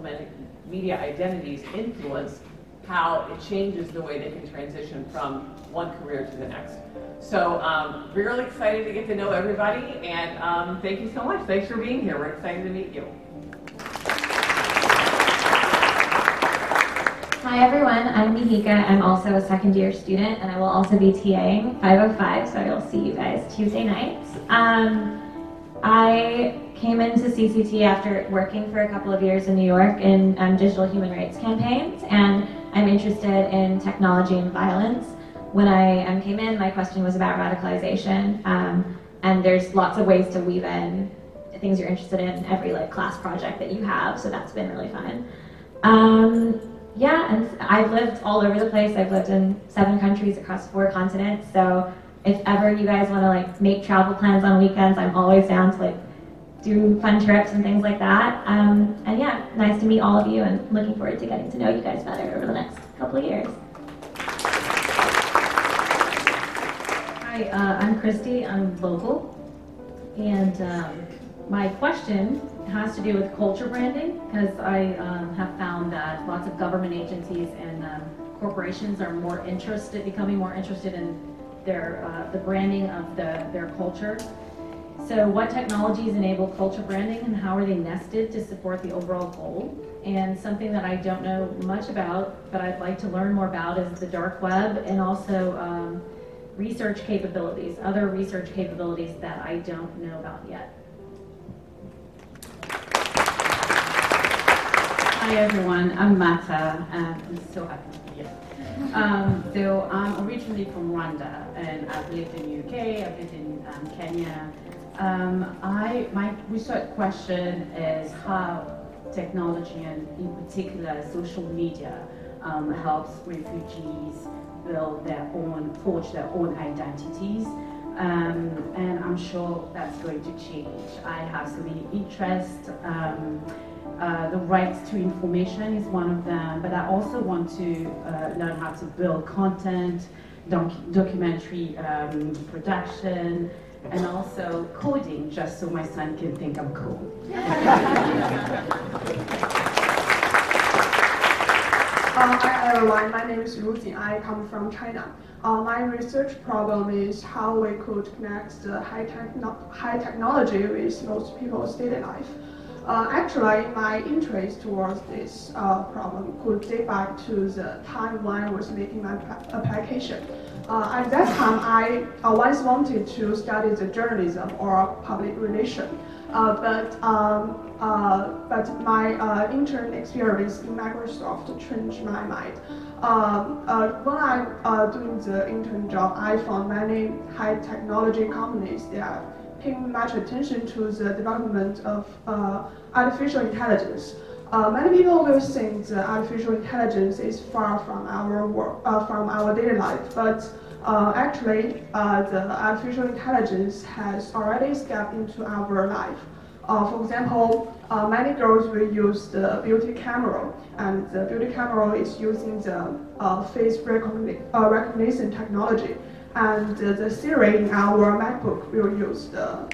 S7: media identities influence how it changes the way they can transition from one career to the next? So really excited to get to know everybody, and thank you so much. Thanks for being here. We're excited to meet you.
S9: Hi everyone. everyone, I'm Mihika. I'm also a second year student and I will also be TAing 505, so I will see you guys Tuesday nights. I came into CCT after working for a couple of years in New York in digital human rights campaigns, and I'm interested in technology and violence. When I came in, my question was about radicalization, and there's lots of ways to weave in things you're interested in every class project that you have, so that's been really fun. Yeah, and I've lived all over the place. I've lived in 7 countries across 4 continents, so if ever you guys want to make travel plans on weekends, I'm always down to do fun trips and things like that. And yeah, nice to meet all of you and looking forward to getting to know you guys better over the next couple of years.
S10: Hi, I'm Christy. I'm local, and my question has to do with culture branding, because I have found that lots of government agencies and corporations are becoming more interested in the branding of their culture. So what technologies enable culture branding and how are they nested to support the overall goal? And something that I don't know much about, but I'd like to learn more about, is the dark web, and also research capabilities, other research capabilities that I don't know about yet.
S1: Hi everyone, I'm Mata. I'm so happy to be here. So I'm originally from Rwanda, and I've lived in the UK, I've lived in Kenya. My research question is how technology, and in particular social media, helps refugees forge their own identities. And I'm sure that's going to change. I have so many interests. The right to information is one of them, but I also want to learn how to build content, documentary production, and also coding, just so my son can think I'm cool.
S11: Hi everyone, my name is Ru Jing. I come from China. My research problem is how we could connect the high technology with most people's daily life. Actually, my interest towards this problem could date back to the time when I was making my application. At that time, I once wanted to study the journalism or public relation, but my intern experience in Microsoft changed my mind. When I'm doing the intern job, I found many high technology companies that are paying much attention to the development of artificial intelligence. Many people will think that artificial intelligence is far from our work, from our daily life, but actually, the artificial intelligence has already stepped into our life. For example, many girls will use the beauty camera, and the beauty camera is using the face recognition technology. And the Siri in our MacBook will use the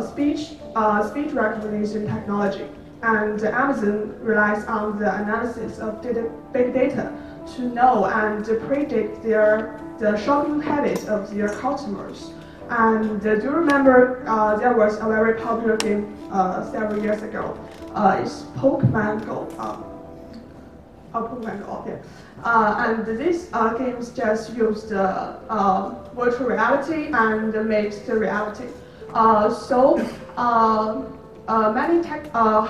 S11: speech recognition technology. And Amazon relies on the analysis of big data to know and predict the shopping habits of their customers. And do you remember there was a very popular game several years ago? It's Pokemon Go. Pokemon Go, yeah. And these games just use the virtual reality and mixed reality. Many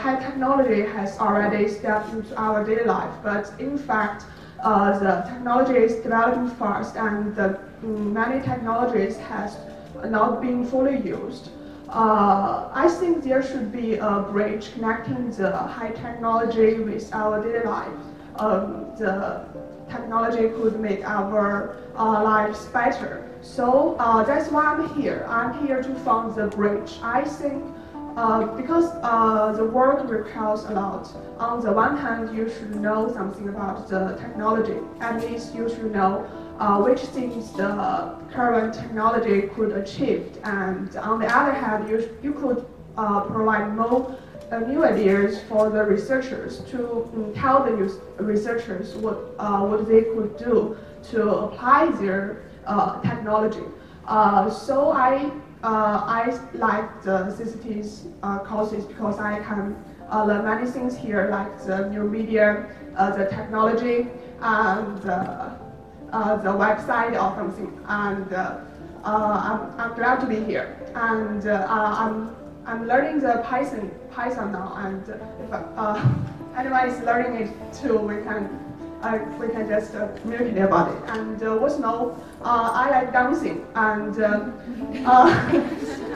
S11: high technology has already stepped into our daily life, but in fact, the technology is developing fast, and many technologies has not been fully used. I think there should be a bridge connecting the high technology with our daily life. The technology could make our lives better. So that's why I'm here. I'm here to find the bridge. I think because the work requires a lot. On the one hand, you should know something about the technology. At least you should know which things the current technology could achieve. And on the other hand, you could provide more new ideas for the researchers to tell the researchers what they could do to apply their technology. So I like the CCT's courses because I can the many things here, like the new media, the technology, and the website or something. And I'm glad to be here. And I'm learning the Python now. And if anyone is learning it too, we can just communicate about it. And what's know, I like dancing, and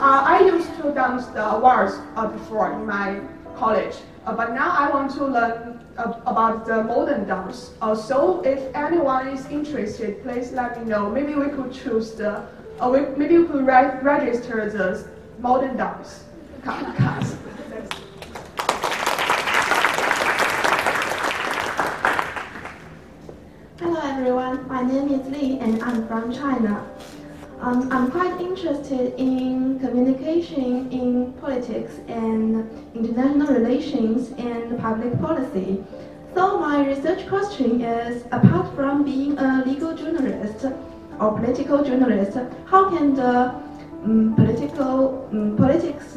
S11: I used to dance the waltz before in my college, but now I want to learn about the modern dance. So if anyone is interested, please let me know. Maybe we could choose the, maybe we could register the modern dance class.
S8: Hello everyone, my name is Li and I'm from China. I'm quite interested in communication in politics and international relations and public policy. So my research question is, apart from being a legal journalist or political journalist, how can the politics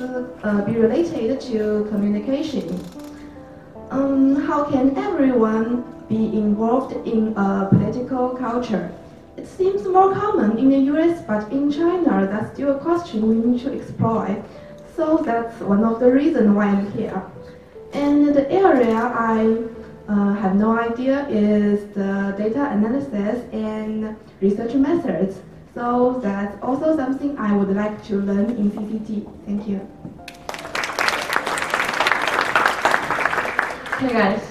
S8: be related to communication? How can everyone be involved in a political culture? It seems more common in the US, but in China, that's still a question we need to explore. So that's one of the reasons why I'm here. And the area I have no idea is the data analysis and research methods. So that's also something I would like to learn in CCT. Thank you.
S12: Hey guys,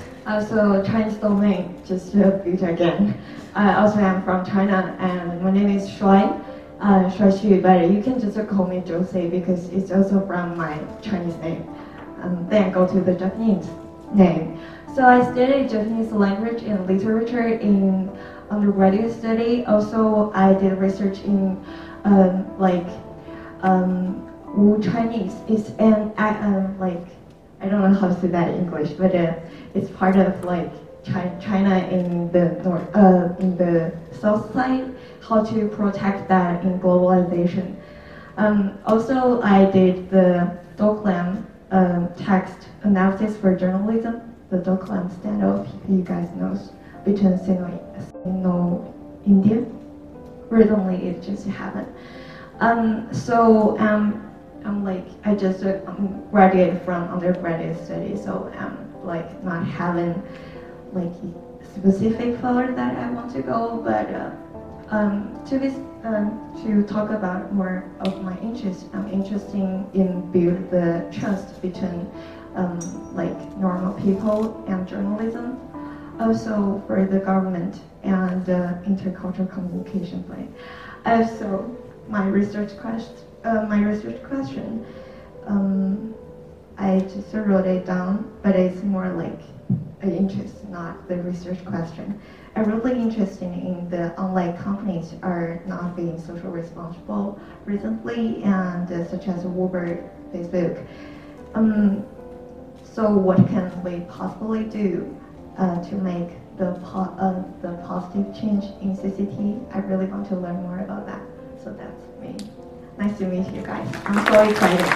S12: so Chinese domain, just to repeat again. I also am from China, and my name is Shuai, Shuai Xu, but you can just call me Josie because it's also from my Chinese name. Then go to the Japanese name. So I studied Japanese language and literature in undergraduate study. Also, I did research in Wu Chinese. It's an I don't know how to say that in English, but it's part of China in the north, in the south side. How to protect that in globalization. Also, I did the DOCLAM text analysis for journalism. The DOCLAM standoff, you guys know, between Sino-India. Recently, it just happened. I just graduated from undergraduate study, so I'm not having specific field that I want to go, but to talk about more of my interest, I'm interested in build the trust between normal people and journalism, also for the government and intercultural communication plan. So my research question, I just wrote it down, but it's more like an interest, not the research question. I'm really interested in the online companies are not being social responsible recently, and such as Uber, Facebook. So what can we possibly do to make the positive change in CCT? I really want to learn more about that. So that's me. Nice to meet you guys. I'm so excited.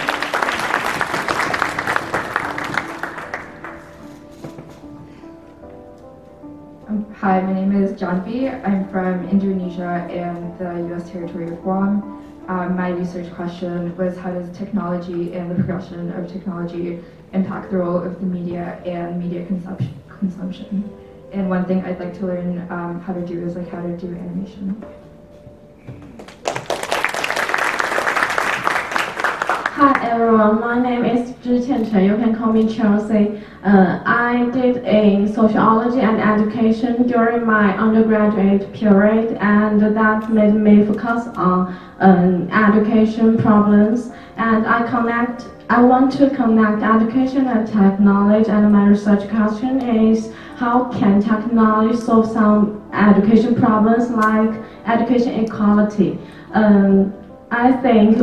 S14: Hi, my name is Janvi. I'm from Indonesia and the US territory of Guam. My research question was, how does technology and the progression of technology impact the role of the media and media consumption? And one thing I'd like to learn how to do is how to do animation.
S8: Hi everyone, my name is Zhi Qianchen. You can call me Chelsea. I did a sociology and education during my undergraduate period, and that made me focus on education problems. And I want to connect education and technology, and my research question is, how can technology solve some education problems like education equality? I think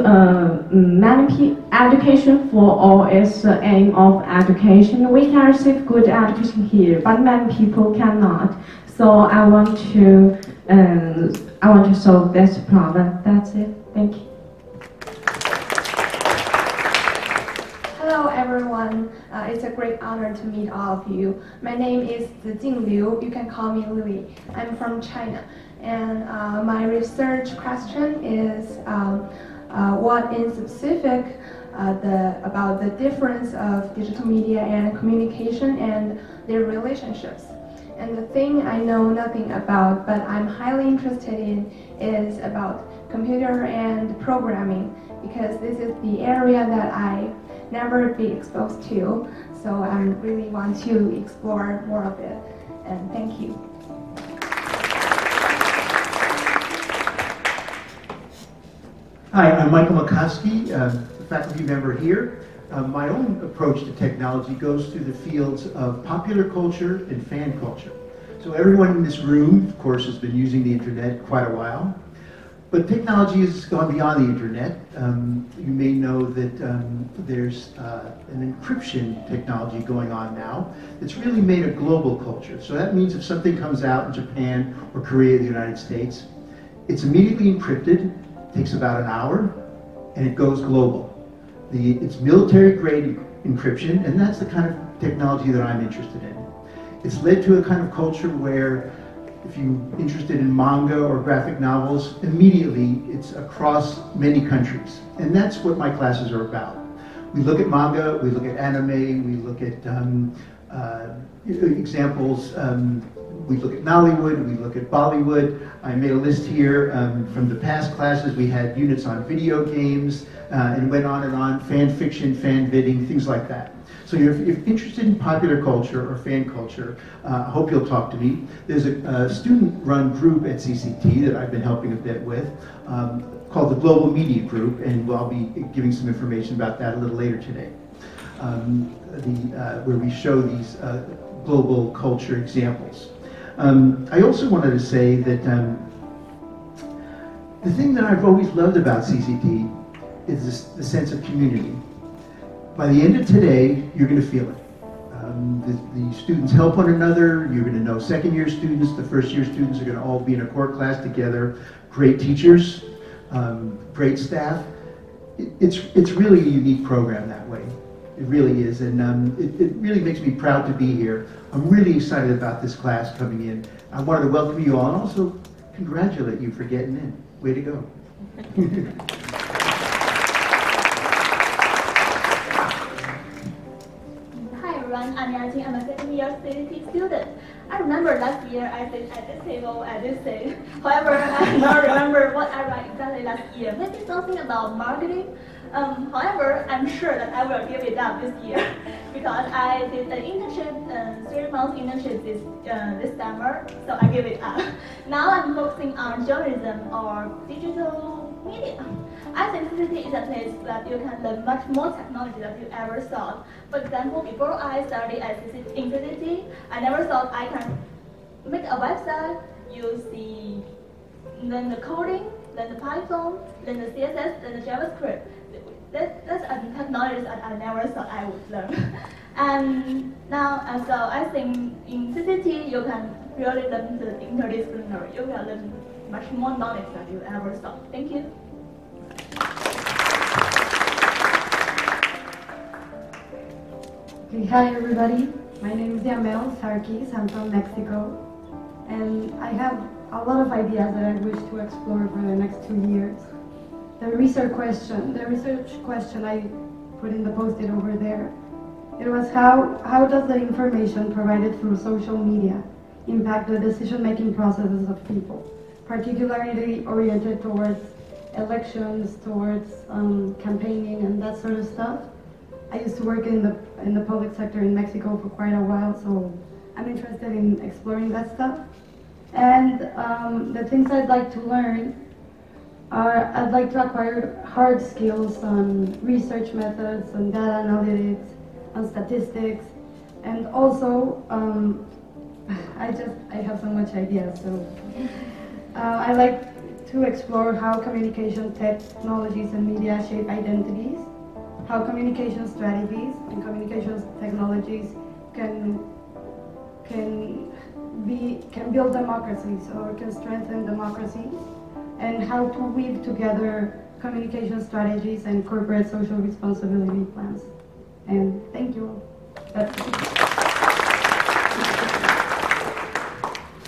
S8: education for all is the aim of education. We can receive good education here, but many people cannot. So I want to solve this problem. That's it. Thank you.
S15: Hello everyone,
S3: everyone. It's a great honor to meet all of you. My name is Zijing Liu. You can call me Lily. I'm from China. And my research question is what in specific about the difference of digital media and communication and their relationships. And the thing I know nothing about, but I'm highly interested in, is about computer and programming, because this is the area that I never be exposed to. So I really want to explore more of it. And thank you.
S13: Hi, I'm Michael McCoskey, faculty member here. My own approach to technology goes through the fields of popular culture and fan culture. So everyone in this room, of course, has been using the internet quite a while. But technology has gone beyond the internet. You may know that there's an encryption technology going on now that's really made a global culture. So that means if something comes out in Japan or Korea, the United States, it's immediately encrypted, takes about an hour, and it goes global. It's military-grade encryption, and that's the kind of technology that I'm interested in. It's led to a kind of culture where if you're interested in manga or graphic novels, immediately it's across many countries. And that's what my classes are about. We look at manga, we look at anime, we look at examples, we look at Nollywood, we look at Bollywood. I made a list here from the past classes. We had units on video games, and went on, fan fiction, fan bidding, things like that. So if you're interested in popular culture or fan culture, I hope you'll talk to me. There's a student-run group at CCT that I've been helping a bit with, called the Global Media Group, and I'll be giving some information about that a little later today, where we show these global culture examples. I also wanted to say that the thing that I've always loved about CCT is the sense of community. By the end of today, you're going to feel it. The students help one another. You're going to know second-year students, the first-year students are going to all be in a core class together. Great teachers, great staff. It's really a unique program that way. It really is, and it really makes me proud to be here. I'm really excited about this class coming in. I wanted to welcome you all and also congratulate you for getting in. Way to go.
S15: Hi everyone, I'm Yanqing. I'm a second-year CCT student. I remember last year I sat at this table at this seat. However, I don't remember what I wrote exactly last year. Maybe something about marketing. However, I'm sure that I will give it up this year because I did an internship, 3-month internship this summer, so I give it up. Now I'm focusing on journalism or digital media. I think CCT is a place that you can learn much more technology than you ever thought. For example, before I studied in CCT, I never thought I can make a website, learn the coding, learn the Python, learn the CSS, learn the JavaScript. That's a technology that I never thought I would learn. And now, so I think in CCT, you can really learn the interdisciplinary. You can learn much more knowledge than you ever thought. Thank you.
S17: Okay, hi everybody. My name is Yamel Sarkis. I'm from Mexico. And I have a lot of ideas that I wish to explore for the next 2 years. The research question I put in the post-it over there, it was how does the information provided through social media impact the decision-making processes of people, particularly oriented towards elections, towards campaigning and that sort of stuff. I used to work in the public sector in Mexico for quite a while, so I'm interested in exploring that stuff. And the things I'd like to learn are, I'd like to acquire hard skills on research methods, on data analytics, on statistics, and also, I have so much ideas, so I like to explore how communication technologies and media shape identities, how communication strategies and communication technologies can build democracies or can strengthen democracies, and how to weave together communication strategies and corporate social responsibility plans. And thank you all.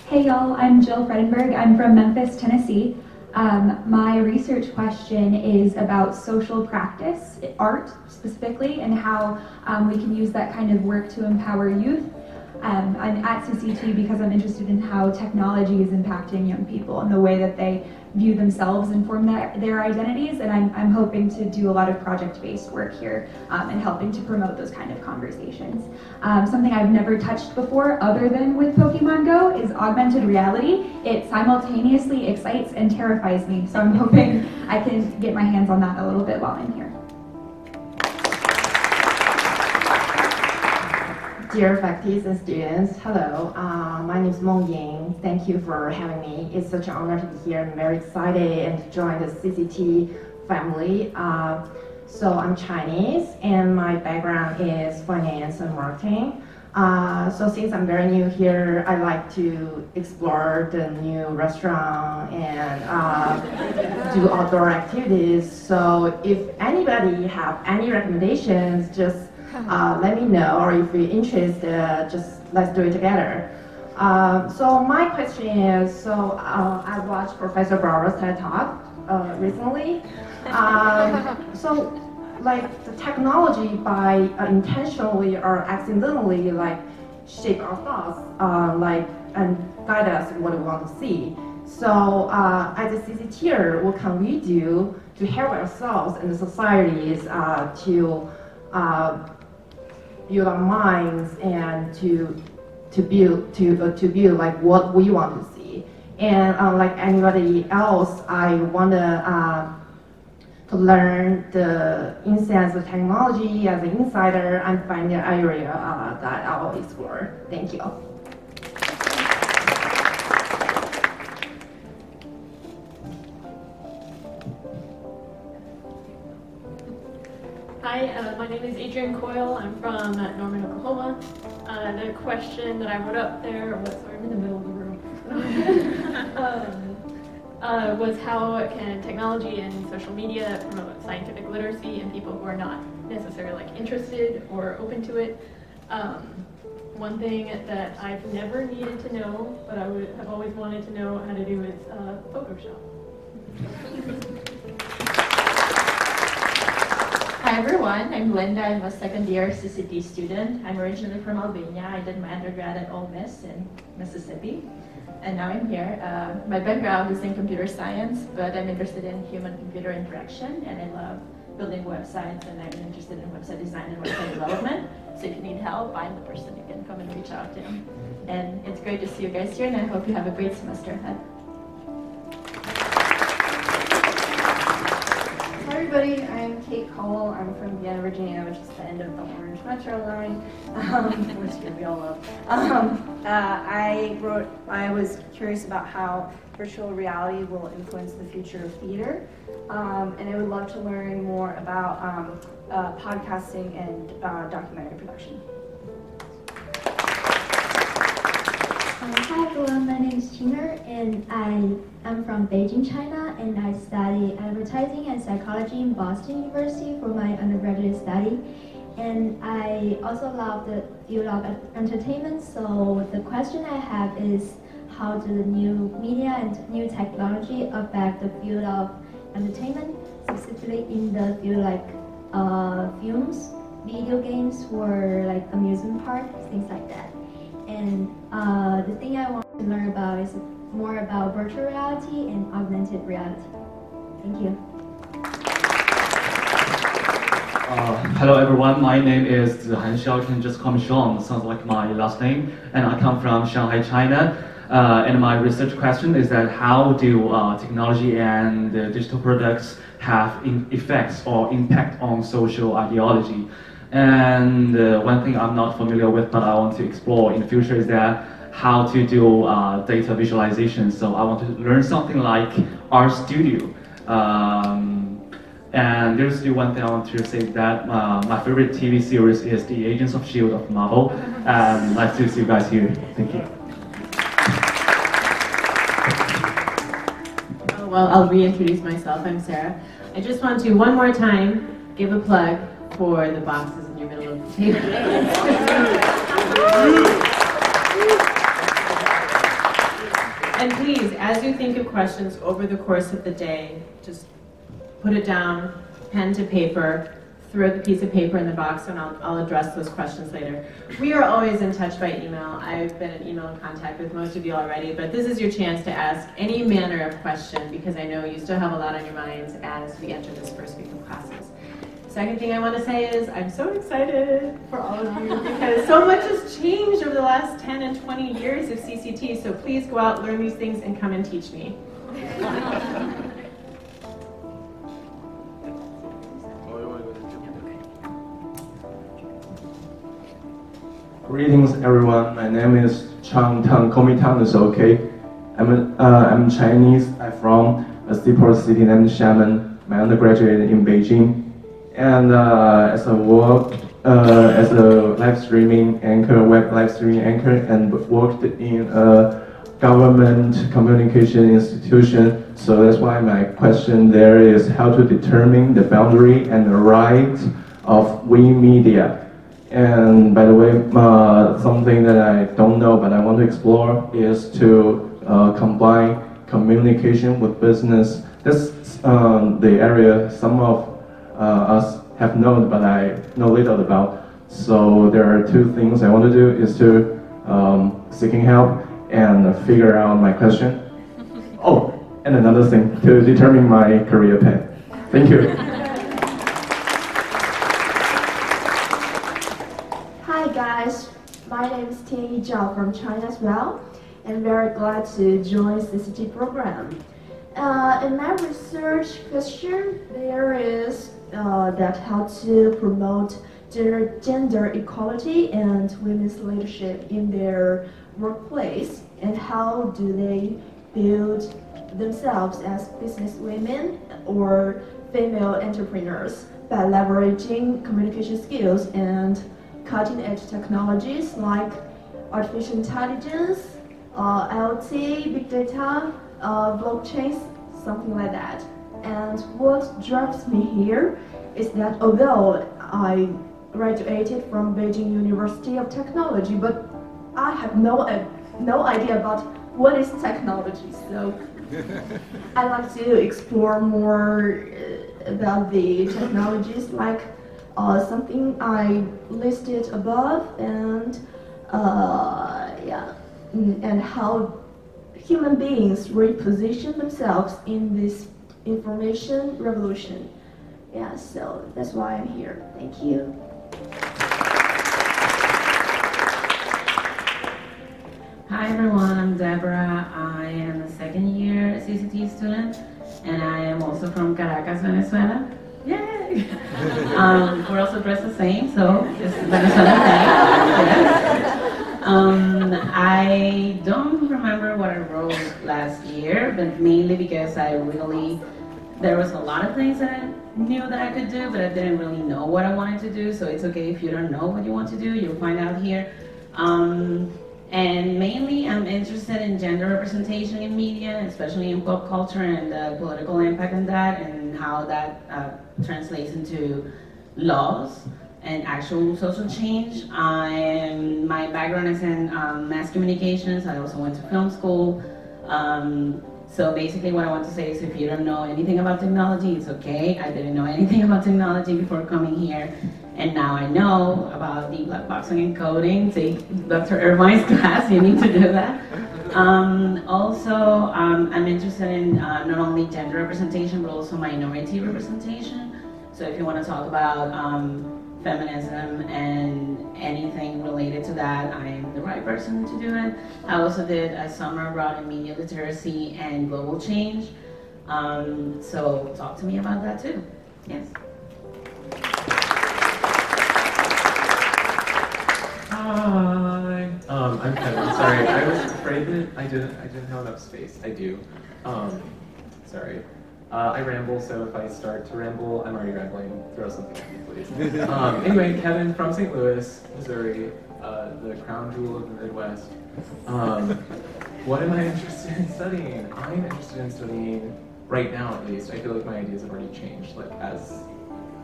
S18: Hey y'all, I'm Jill Fredenberg. I'm from Memphis, Tennessee. My research question is about social practice, art specifically, and how we can use that kind of work to empower youth. I'm at CCT because I'm interested in how technology is impacting young people and the way that they view themselves and form their identities, and I'm hoping to do a lot of project-based work here and helping to promote those kind of conversations. Something I've never touched before other than with Pokemon Go is augmented reality. It simultaneously excites and terrifies me, so I'm hoping I can get my hands on that a little bit while I'm here.
S19: Dear faculty and students, hello. My name is Meng Ying. Thank you for having me. It's such an honor to be here. I'm very excited and to join the CCT family. So I'm Chinese and my background is finance and marketing. So since I'm very new here, I like to explore the new restaurant and do outdoor activities. So if anybody have any recommendations, just let me know, or if you're interested, just let's do it together. So my question is, I watched Professor Barber's TED Talk recently. So like the technology by intentionally or accidentally like shape our thoughts and guide us what we want to see. So as a CCTer, what can we do to help ourselves and the societies to build our minds and to build like what we want to see. And like anybody else, I want to learn the insights of technology as an insider and find an area that I will explore. Thank you.
S5: Hi, my name is Adrienne Coyle. I'm from Norman, Oklahoma. The question that I wrote up there was, sorry, I'm in the middle of the room, was how can technology and social media promote scientific literacy in people who are not necessarily like interested or open to it. One thing that I've never needed to know, but I have always wanted to know how to do is Photoshop.
S20: Hi everyone, I'm Linda. I'm a second year CCT student. I'm originally from Albania. I did my undergrad at Ole Miss in Mississippi. And now I'm here. My background is in computer science, but I'm interested in human-computer interaction, and I love building websites, and I'm interested in website design and website development. So if you need help, I'm the person you can come and reach out to. And it's great to see you guys here, and I hope you have a great semester ahead.
S21: Hi everybody, I'm Kate Cole. I'm from Vienna, Virginia, which is the end of the Orange Metro line, which we all love. I was curious about how virtual reality will influence the future of theater, and I would love to learn more about podcasting and documentary production.
S25: Hi everyone, my name is Qing'er, and I'm from Beijing, China, and I study advertising and psychology in Boston University for my undergraduate study. And I also love the field of entertainment, so the question I have is, how do the new media and new technology affect the field of entertainment, specifically in the field like films, video games, or like amusement parks, things like that. And the thing I want to learn about is more about virtual reality and augmented reality. Thank you.
S26: Hello everyone, my name is Han Xiao. You can just call me Sean, sounds like my last name, and I come from Shanghai, China. And my research question is that how do technology and digital products have effects or impact on social ideology? And one thing I'm not familiar with but I want to explore in the future is that how to do data visualization. So I want to learn something like RStudio. And there's still one thing I want to say, that my favorite TV series is The Agents of S.H.I.E.L.D. of Marvel. And nice to see you guys here. Thank you.
S27: Oh, well, I'll reintroduce myself. I'm Sarah. I just want to one more time give a plug for the boxes in your middle of
S5: And please, as you think of questions over the course of the day, just put it down, pen to paper, throw the piece of paper in the box, and I'll address those questions later. We are always in touch by email. I've been in email contact with most of you already, but this is your chance to ask any manner of question, because I know you still have a lot on your minds as we enter this first week of classes. Second thing I want to say is I'm so excited for all of you because so much has changed over the last 10 and 20 years of CCT, so please go out, learn these things, and come and teach me.
S2: Greetings, everyone. My name is Chang Tang. Call me Tang, it's okay. I'm Chinese. I'm from a seaport city named Xiamen. My undergraduate in Beijing. And as I worked as a live streaming anchor, web live streaming anchor, and worked in a government communication institution. So that's why my question there is how to determine the boundary and the right of we media. And by the way, something that I don't know but I want to explore is to combine communication with business. That's the area some of us have known but I know little about. So there are two things I want to do is to seeking help and figure out my question. Oh, and another thing to determine my career path. Thank you.
S8: Hi guys, my name is Tianyi Zhao from China as well, and very glad to join CCT program. In my research question, there is that how to promote gender equality and women's leadership in their workplace, and how do they build themselves as business women or female entrepreneurs by leveraging communication skills and cutting-edge technologies like artificial intelligence, IoT, big data, blockchains, something like that. And what drives me here is that although I graduated from Beijing University of Technology, but I have no idea about what is technology. So I'd like to explore more about the technologies, like something I listed above, and and how human beings reposition themselves in this information revolution. Yeah, so that's why I'm here. Thank you.
S4: Hi everyone, I'm Deborah. I am a second year CCT student, and I am also from Caracas, Venezuela. Yay! We're also dressed the same, so it's Venezuelan thing. I don't remember what I wrote last year, but mainly because there was a lot of things that I knew that I could do, but I didn't really know what I wanted to do, so it's okay if you don't know what you want to do, you'll find out here. And mainly I'm interested in gender representation in media, especially in pop culture, and the political impact on that, and how that translates into laws and actual social change. My background is in mass communications. I also went to film school. So basically what I want to say is if you don't know anything about technology, it's okay. I didn't know anything about technology before coming here. And now I know about the black boxing and coding. Take Dr. Irvine's class, you need to do that. Also, I'm interested in not only gender representation, but also minority representation. So if you want to talk about feminism and anything related to that, I am the right person to do it. I also did a summer abroad in media literacy and global change. So talk to me about that too. Yes.
S16: Hi. I'm Kevin. Sorry, I was afraid that I didn't have enough space. I do. Sorry. I ramble, so if I start to ramble, I'm already rambling. Throw something at me, please. Anyway, Kevin from St. Louis, Missouri, the crown jewel of the Midwest. What am I interested in studying? I'm interested in studying, right now at least, I feel like my ideas have already changed, like as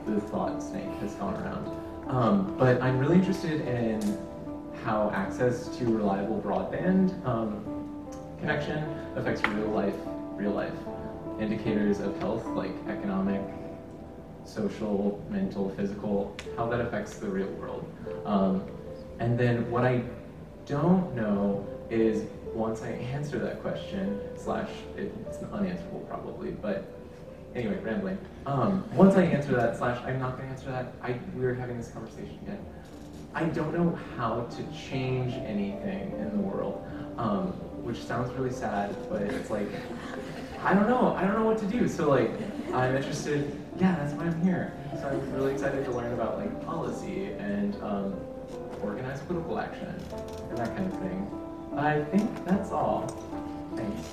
S16: the thought snake has gone around. But I'm really interested in how access to reliable broadband connection affects real life indicators of health, like economic, social, mental, physical, how that affects the real world. And then what I don't know is, once I answer that question, it's unanswerable probably, but anyway, rambling. Once I answer that, I'm not going to answer that, we were having this conversation again. I don't know how to change anything in the world, which sounds really sad, but it's like, I don't know what to do. So like, I'm interested, yeah, that's why I'm here. So I'm really excited to learn about like policy and organized political action and that kind of thing. I think that's all. Thanks.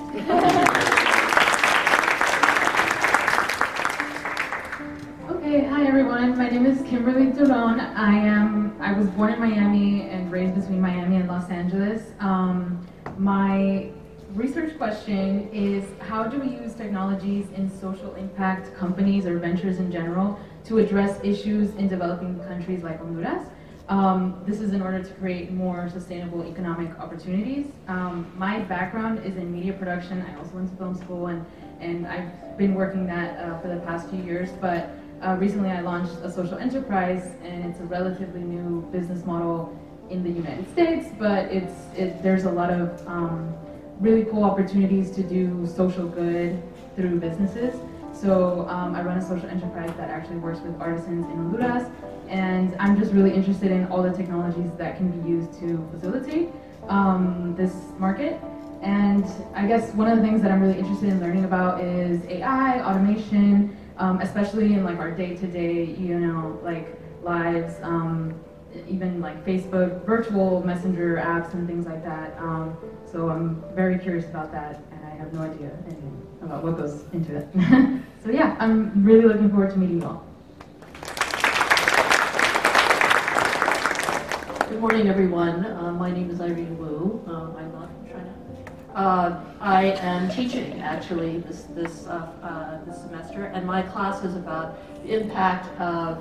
S6: Okay, hi everyone. My name is Kimberly Duron. I was born in Miami and raised between Miami and Los Angeles. My research question is, how do we use technologies in social impact companies or ventures in general to address issues in developing countries like Honduras? This is in order to create more sustainable economic opportunities. My background is in media production. I also went to film school, and I've been working that for the past few years, but recently I launched a social enterprise, and it's a relatively new business model in the United States, but there's a lot of really cool opportunities to do social good through businesses. So I run a social enterprise that actually works with artisans in Honduras, and I'm just really interested in all the technologies that can be used to facilitate this market. And I guess one of the things that I'm really interested in learning about is AI, automation, especially in like our day-to-day, like lives, even like Facebook, virtual messenger apps and things like that. So I'm very curious about that, and I have no idea anything about what goes into it. So yeah, I'm really looking forward to meeting you all.
S7: Good morning, everyone. My name is Irene Wu. I'm not from China. I am teaching actually this semester, and my class is about the impact of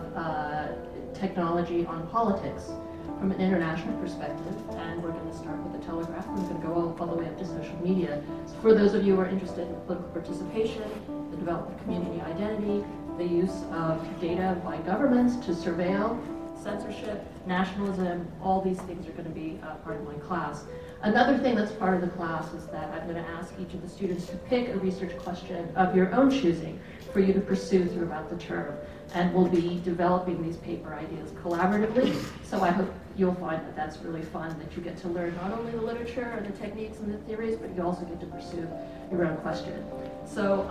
S7: technology on politics from an international perspective. And we're going to start with the telegraph. We're going to go all the way up to social media. So for those of you who are interested in political participation, the development of community identity, the use of data by governments to surveil, censorship, nationalism, all these things are going to be part of my class. Another thing that's part of the class is that I'm going to ask each of the students to pick a research question of your own choosing for you to pursue throughout the term. And we'll be developing these paper ideas collaboratively. So I hope you'll find that that's really fun, that you get to learn not only the literature and the techniques and the theories, but you also get to pursue your own question. So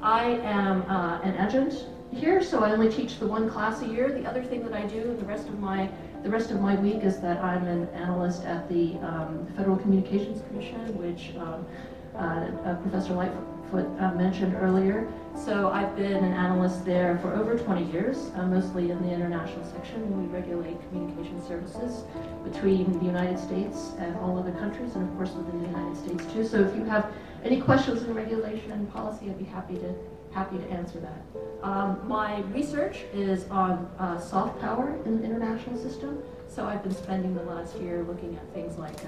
S7: I am an adjunct here, so I only teach the one class a year. The other thing that I do the rest of my week is that I'm an analyst at the Federal Communications Commission, which Professor Lightfoot mentioned earlier. So I've been an analyst there for over 20 years, mostly in the international section. We regulate communication services between the United States and all other countries, and of course within the United States too. So if you have any questions in regulation and policy, I'd be happy to answer that. My research is on soft power in the international system. So I've been spending the last year looking at things like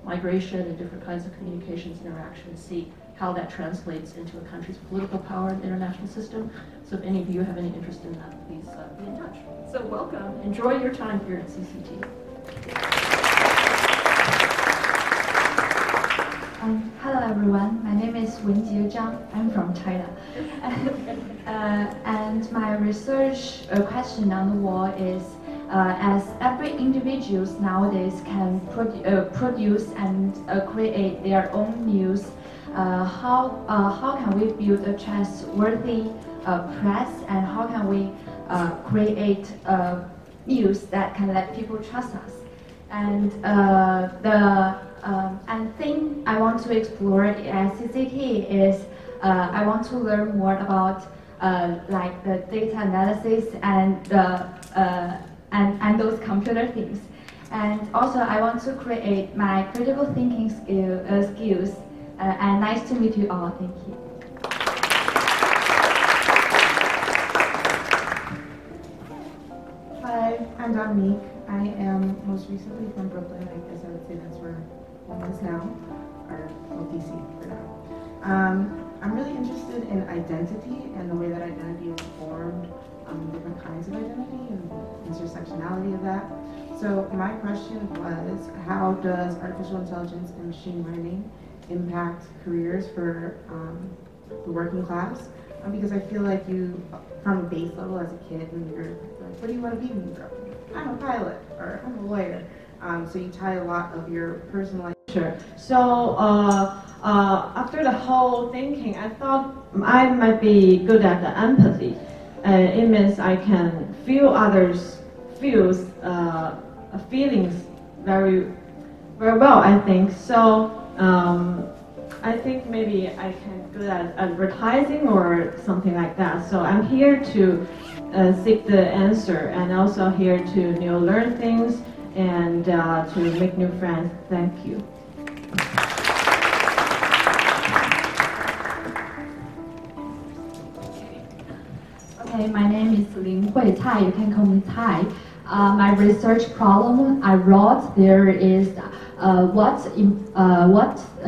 S7: migration and different kinds of communications interaction to see how that translates into a country's political power in the international system. So if any of you have any interest in that, please be in touch. So welcome. Enjoy your time here at CCT.
S9: Hello everyone, my name is Wenjie Zhang. I'm from China. And my research question on the wall is, as every individual nowadays can produce and create their own news, how can we build a trustworthy press, and how can we create news that can let people trust us? And the thing I want to explore at CCT is I want to learn more about like the data analysis and those computer things. And also I want to create my critical thinking skills. And nice to meet you all. Thank you.
S11: Hi,
S1: I'm Dominique. I am most recently from Brooklyn. I guess I would say that's where home is now, or DC for now. I'm really interested in identity and the way that identity is formed, different kinds of identity and the intersectionality of that. So my question was, how does artificial intelligence and machine learning impact careers for the working class? Because I feel like you, from a base level as a kid, when you're like, what do you want to be when you grow up? I'm a pilot, or I'm a lawyer. So you tie a lot of your personal life.
S10: Sure. So after the whole thinking, I thought I might be good at the empathy. It means I can feel others' feelings very, very well, I think. So I think maybe I can good at advertising or something like that. So I'm here to seek the answer, and also here to learn things and to make new friends. Thank you.
S12: Okay, my name is Lin Hui Cai. You can call me Cai. My research problem I wrote there is what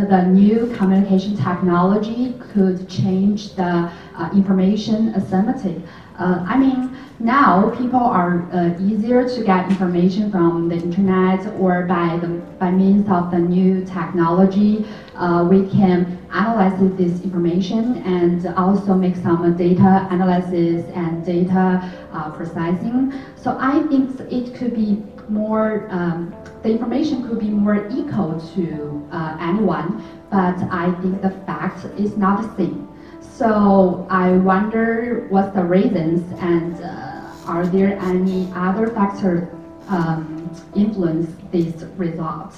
S12: the new communication technology could change the information asymmetry. I mean, now people are easier to get information from the internet or by means of the new technology. We can analyze this information and also make some data analysis and data processing. So I think it could be more, the information could be more equal to anyone, but I think the fact is not the same. So I wonder what's the reasons, and are there any other factors influence these results?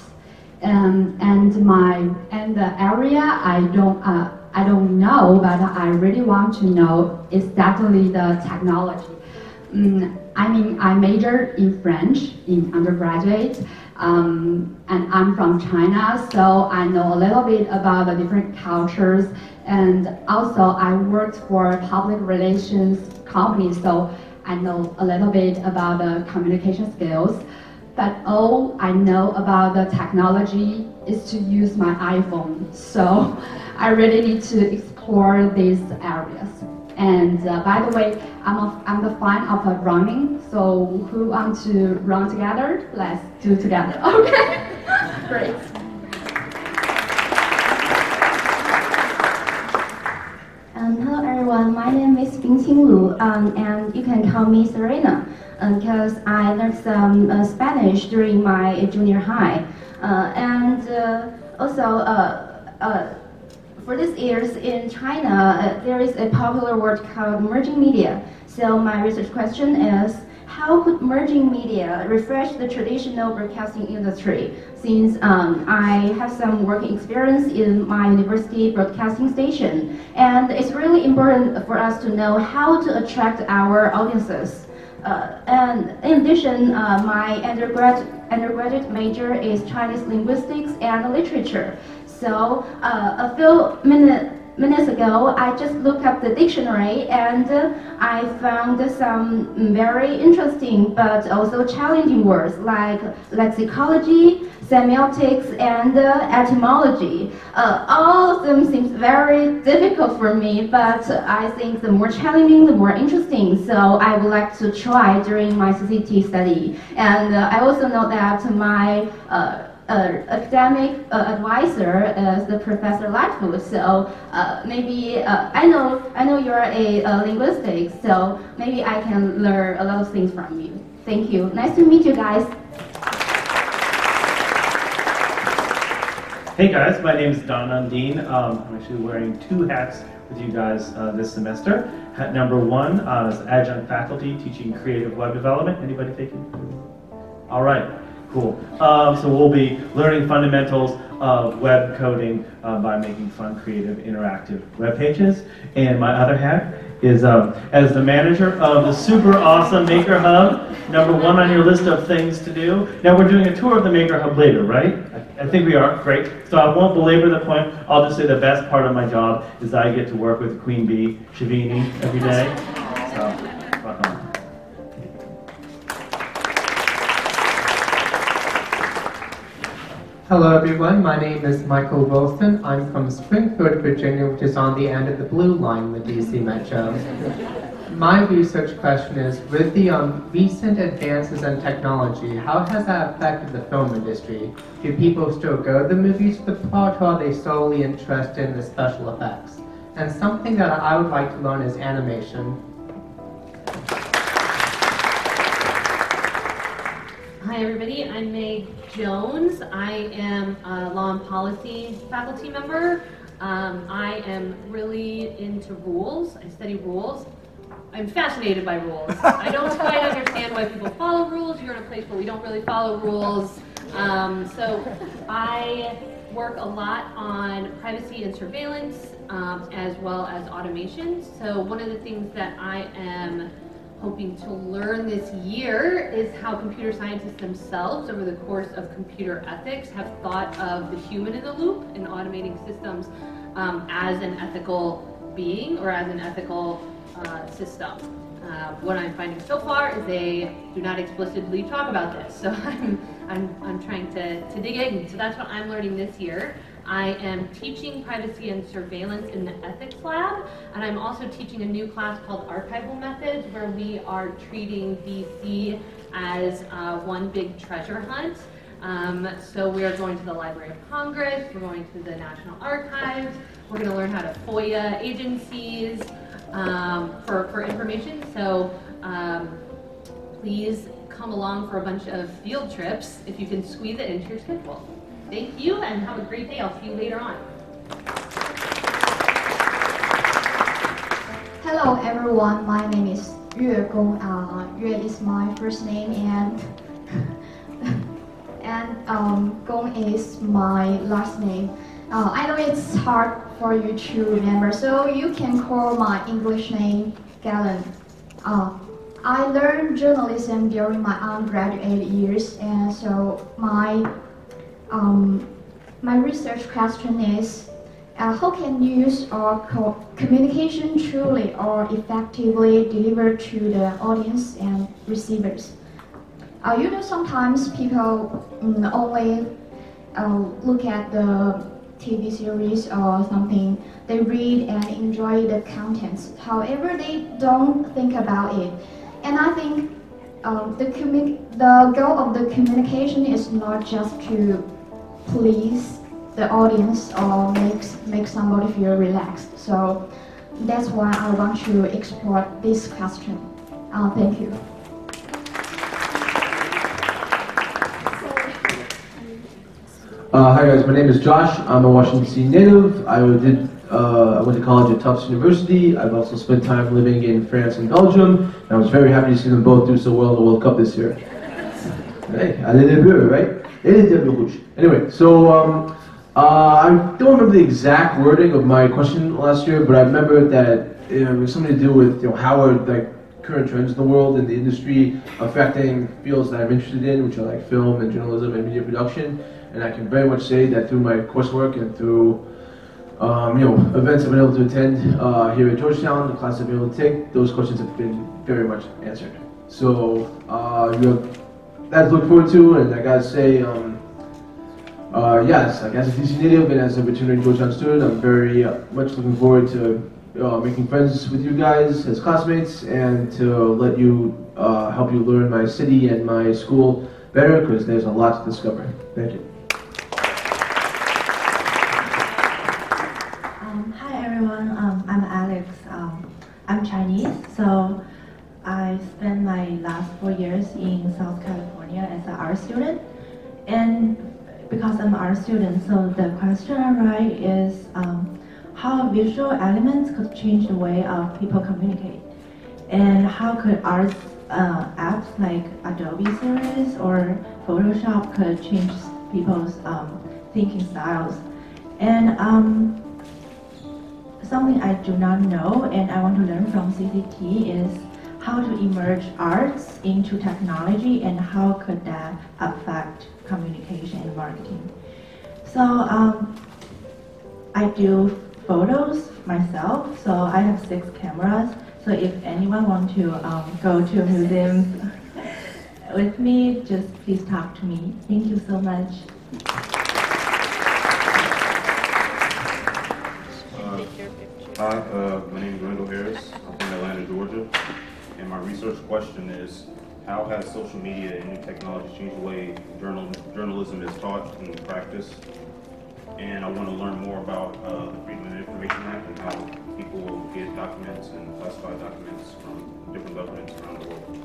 S12: And the area I don't know, but I really want to know is definitely the technology. I mean, I majored in French in undergraduate, and I'm from China, so I know a little bit about the different cultures, and also I worked for a public relations company, so I know a little bit about the communication skills. But all I know about the technology is to use my iPhone, so I really need to explore these areas. And by the way, I'm the fan of running, so who want to run together? Let's do together. Okay, great.
S25: Hello everyone, my name is Bingqing Lu, and you can call me Serena, because I learned some Spanish during my junior high. For these years in China, there is a popular word called emerging media. So my research question is, how could emerging media refresh the traditional broadcasting industry? Since I have some working experience in my university broadcasting station, and it's really important for us to know how to attract our audiences. And in addition, my undergraduate major is Chinese linguistics and literature. So a few minutes ago, I just looked up the dictionary and I found some very interesting but also challenging words like lexicology, semiotics, and etymology. All of them seem very difficult for me, but I think the more challenging, the more interesting. So I would like to try during my CCT study. And I also know that my academic advisor is the Professor Lightfoot. So maybe I know you're a linguistic, so maybe I can learn a lot of things from you. Thank you. Nice to meet you guys.
S22: Hey guys, my name is Don Undine. I'm actually wearing two hats with you guys this semester. Hat number one is adjunct faculty teaching creative web development. Anybody taking? All right, cool. So we'll be learning fundamentals of web coding by making fun, creative, interactive web pages. And my other hat is as the manager of the super awesome Maker Hub, number one on your list of things to do. Now we're doing a tour of the Maker Hub later, right? I think we are, great. So I won't belabor the point. I'll just say the best part of my job is I get to work with Queen Bee, Shavini, every day. So, rock on.
S3: Hello everyone, my name is Michael Wilson. I'm from Springfield, Virginia, which is on the end of the blue line in the DC Metro. My research question is, with the recent advances in technology, how has that affected the film industry? Do people still go to the movies for the plot, or are they solely interested in the special effects? And something that I would like to learn is animation.
S13: Hi everybody, I'm Meg Jones. I am a law and policy faculty member. I am really into rules. I study rules. I'm fascinated by rules. I don't quite understand why people follow rules. You're in a place where we don't really follow rules. So I work a lot on privacy and surveillance as well as automation. So one of the things that I am hoping to learn this year is how computer scientists themselves, over the course of computer ethics, have thought of the human in the loop in automating systems as an ethical being or as an ethical system. What I'm finding so far is they do not explicitly talk about this, so I'm trying to dig in. So that's what I'm learning this year. I am teaching privacy and surveillance in the ethics lab, and I'm also teaching a new class called archival methods, where we are treating DC as one big treasure hunt. So we are going to the Library of Congress, we're going to the National Archives, we're going to learn how to FOIA agencies for information. So please come along for a bunch of field trips if you can squeeze it into your schedule. Thank you and have a great day. I'll see you later on.
S14: Hello everyone, my name is Yue Gong. Yue is my first name and Gong is my last name. I know it's hard for you to remember, so you can call my English name Galen. I learned journalism during my undergraduate years, and so my research question is, how can news or communication truly or effectively deliver to the audience and receivers? You know, sometimes people only look at the TV series or something, they read and enjoy the contents. However, they don't think about it. And I think the goal of the communication is not just to please the audience or make somebody feel relaxed. So that's why I want to explore this question. Thank you.
S15: Hi guys, my name is Josh. I'm a Washington DC native. I went to college at Tufts University. I've also spent time living in France and Belgium. And I was very happy to see them both do so well in the World Cup this year. Hey, allez les bleus, right? Anyway, so I don't remember the exact wording of my question last year, but I remember that it was something to do with how are current trends in the world and the industry affecting fields that I'm interested in, which are like film and journalism and media production. And I can very much say that through my coursework and through events I've been able to attend here at Georgetown, the classes I've been able to take, those questions have been very much answered. So you have that to look forward to, and I gotta say, yes, like as a DC native and as a returning Georgetown student, I'm very much looking forward to making friends with you guys as classmates and to let you help you learn my city and my school better, because there's a lot to discover. Thank you.
S23: Hi everyone, I'm Alex. I'm Chinese, so I spent my last 4 years in South California as an art student. And because I'm an art student, so the question I write is how visual elements could change the way of people communicate, and how could arts apps like Adobe Series or Photoshop could change people's thinking styles. And something I do not know and I want to learn from CCT is how to emerge arts into technology and how could that affect communication and marketing. So I do photos myself, so I have 6 cameras. So if anyone wants to go to museums with me, just please talk to me. Thank you so much.
S17: Hi, my name is Randall Harris. I'm from Atlanta, Georgia. And my research question is, how has social media and new technology changed the way journalism is taught and practiced? And I want to learn more about the Freedom of Information Act and how people get documents and classified documents from different governments around the world.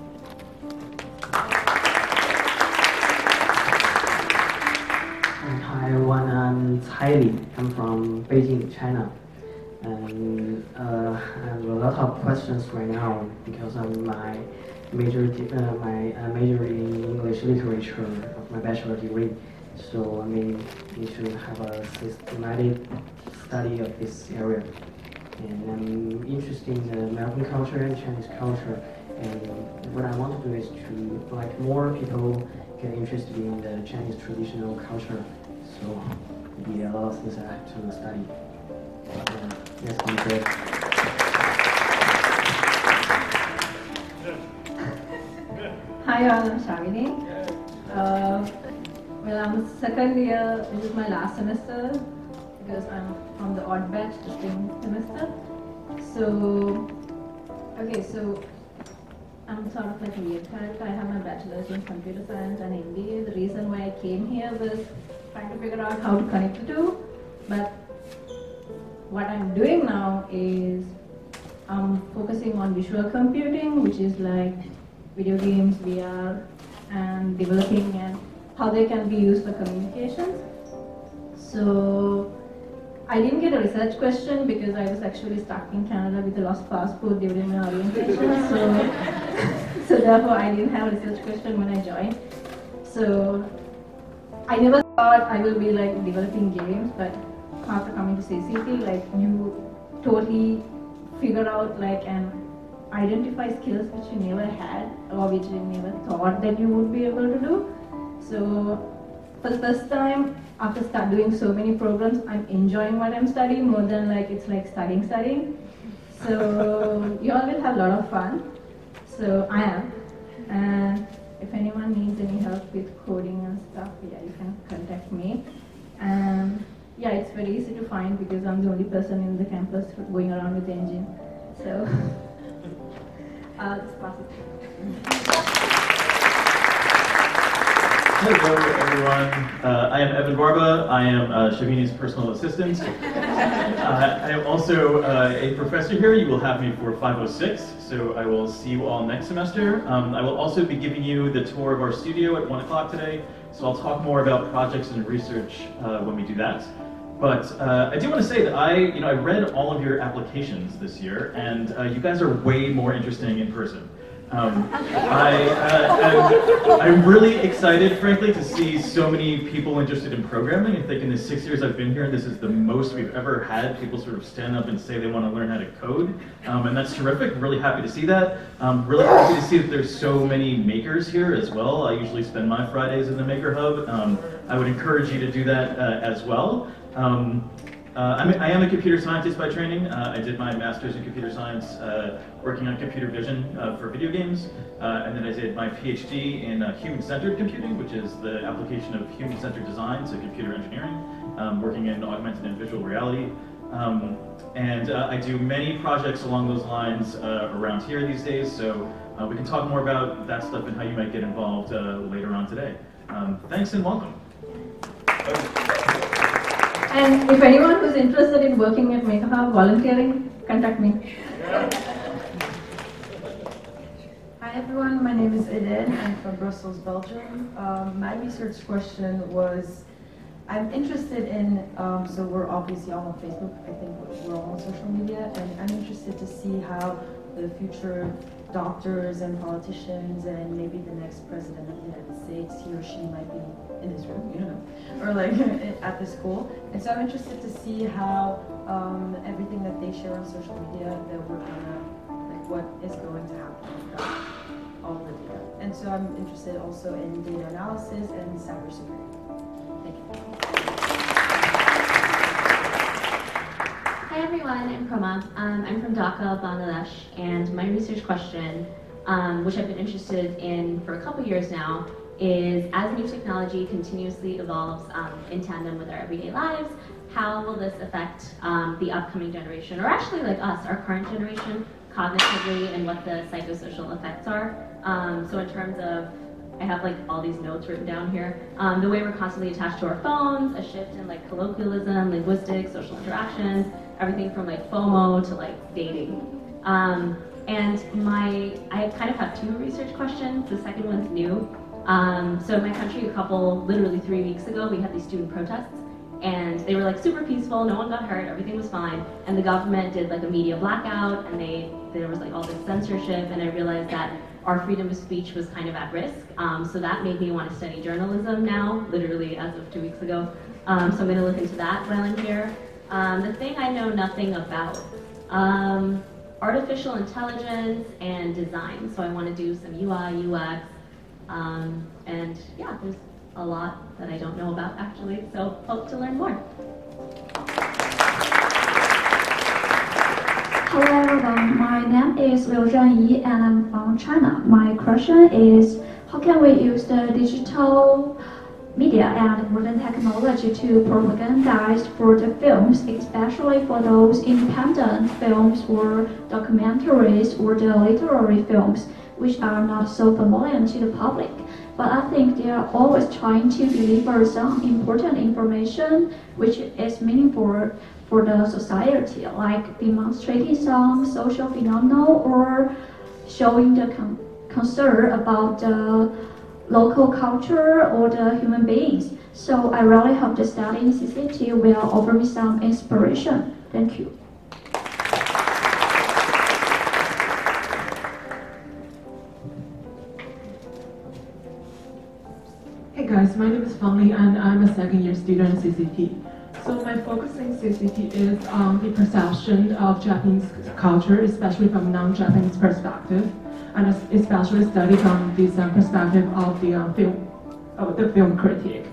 S18: Hi everyone, I'm Cai Li. I'm from Beijing, China. And I have a lot of questions right now because my major in English literature of my bachelor degree. So I mean, we should have a systematic study of this area. And I'm interested in the American culture and Chinese culture. And what I want to do is to like more people get interested in the Chinese traditional culture. So maybe a lot of things I have to study. Yes, thank you.
S19: Hi all, I'm Shavini. Well, I'm second year. This is my last semester because I'm from the odd batch, the spring semester. So, okay, so I'm sort of like a weird character. I have my bachelor's in computer science and MBA. The reason why I came here was trying to figure out how to connect the two. But what I'm doing now is I'm focusing on visual computing, which is like video games, VR, and developing and how they can be used for communications. So I didn't get a research question because I was actually stuck in Canada with a lost passport during my orientation. So therefore I didn't have a research question when I joined. So I never thought I will be like developing games, but after coming to CCT, like you totally figure out like and identify skills which you never had or which you never thought that you would be able to do. So for the first time, after doing so many programs, I'm enjoying what I'm studying more than like it's like studying. So you all will have a lot of fun. So I am. And if anyone needs any help with coding and stuff, yeah, you can contact me. And yeah, it's very easy to find because I'm the only person in the campus going around with the engine. So just pass it.
S20: Hello everyone, I am Evan Barba. I am Shavini's personal assistant. I am also a professor here. You will have me for 506, so I will see you all next semester. I will also be giving you the tour of our studio at 1 o'clock today, so I'll talk more about projects and research when we do that. But I do want to say that I read all of your applications this year, and you guys are way more interesting in person. I'm really excited, frankly, to see so many people interested in programming. I think in the 6 years I've been here, this is the most we've ever had people sort of stand up and say they want to learn how to code. And that's terrific. I'm really happy to see that. Really happy to see that there's so many makers here as well. I usually spend my Fridays in the Maker Hub. I would encourage you to do that as well. I am a computer scientist by training. I did my master's in computer science working on computer vision for video games. And then I did my PhD in human-centered computing, which is the application of human-centered design to computer engineering, working in augmented and visual reality. And I do many projects along those lines around here these days, so we can talk more about that stuff and how you might get involved later on today. Thanks and welcome.
S19: And if anyone who's interested in working at Maker Hub, volunteering, contact me.
S21: Hi everyone, my name is Eden. I'm from Brussels, Belgium. My research question was, I'm interested in, so we're obviously all on Facebook, I think we're all on social media, and I'm interested to see how the future doctors and politicians and maybe the next president of the United States, he or she might be in this room, you don't know, or like at the school. And so I'm interested to see how everything that they share on social media, that we're gonna, like what is going to happen with all the data. And so I'm interested also in data analysis and cybersecurity. Thank you.
S24: Hi everyone, I'm Proma. I'm from Dhaka, Bangladesh, and my research question, which I've been interested in for a couple years now,
S13: is as new technology continuously evolves in tandem with our everyday lives, how will this affect the upcoming generation, or actually like us, our current generation, cognitively, and what the psychosocial effects are? So in terms of, I have like all these notes written down here. The way we're constantly attached to our phones, a shift in like colloquialism, linguistics, social interactions, everything from like FOMO to like dating. And I kind of have two research questions. The second one's new. So in my country, literally 3 weeks ago, we had these student protests. And they were like super peaceful, no one got hurt, everything was fine. And the government did like a media blackout, and there was like all this censorship, and I realized that our freedom of speech was kind of at risk. So that made me want to study journalism now, literally as of 2 weeks ago. So I'm going to look into that while I'm here. The thing I know nothing about, artificial intelligence and design. So I want to do some UI, UX, and yeah, there's a lot that I don't know about actually, so hope to learn more.
S14: Hello everyone, my name is Liu Zhenyi and I'm from China. My question is, how can we use the digital media and modern technology to propagandize for the films, especially for those independent films or documentaries or the literary films, which are not so familiar to the public? But I think they are always trying to deliver some important information which is meaningful for the society, like demonstrating some social phenomena or showing the concern about the local culture or the human beings. So I really hope the study in CCT will offer me some inspiration. Thank you.
S2: Hey guys, my name is Fang Li and I'm a second-year student in CCT. So my focus in CCT is on the perception of Japanese culture, especially from non-Japanese perspective, and especially study from this perspective of the film critic.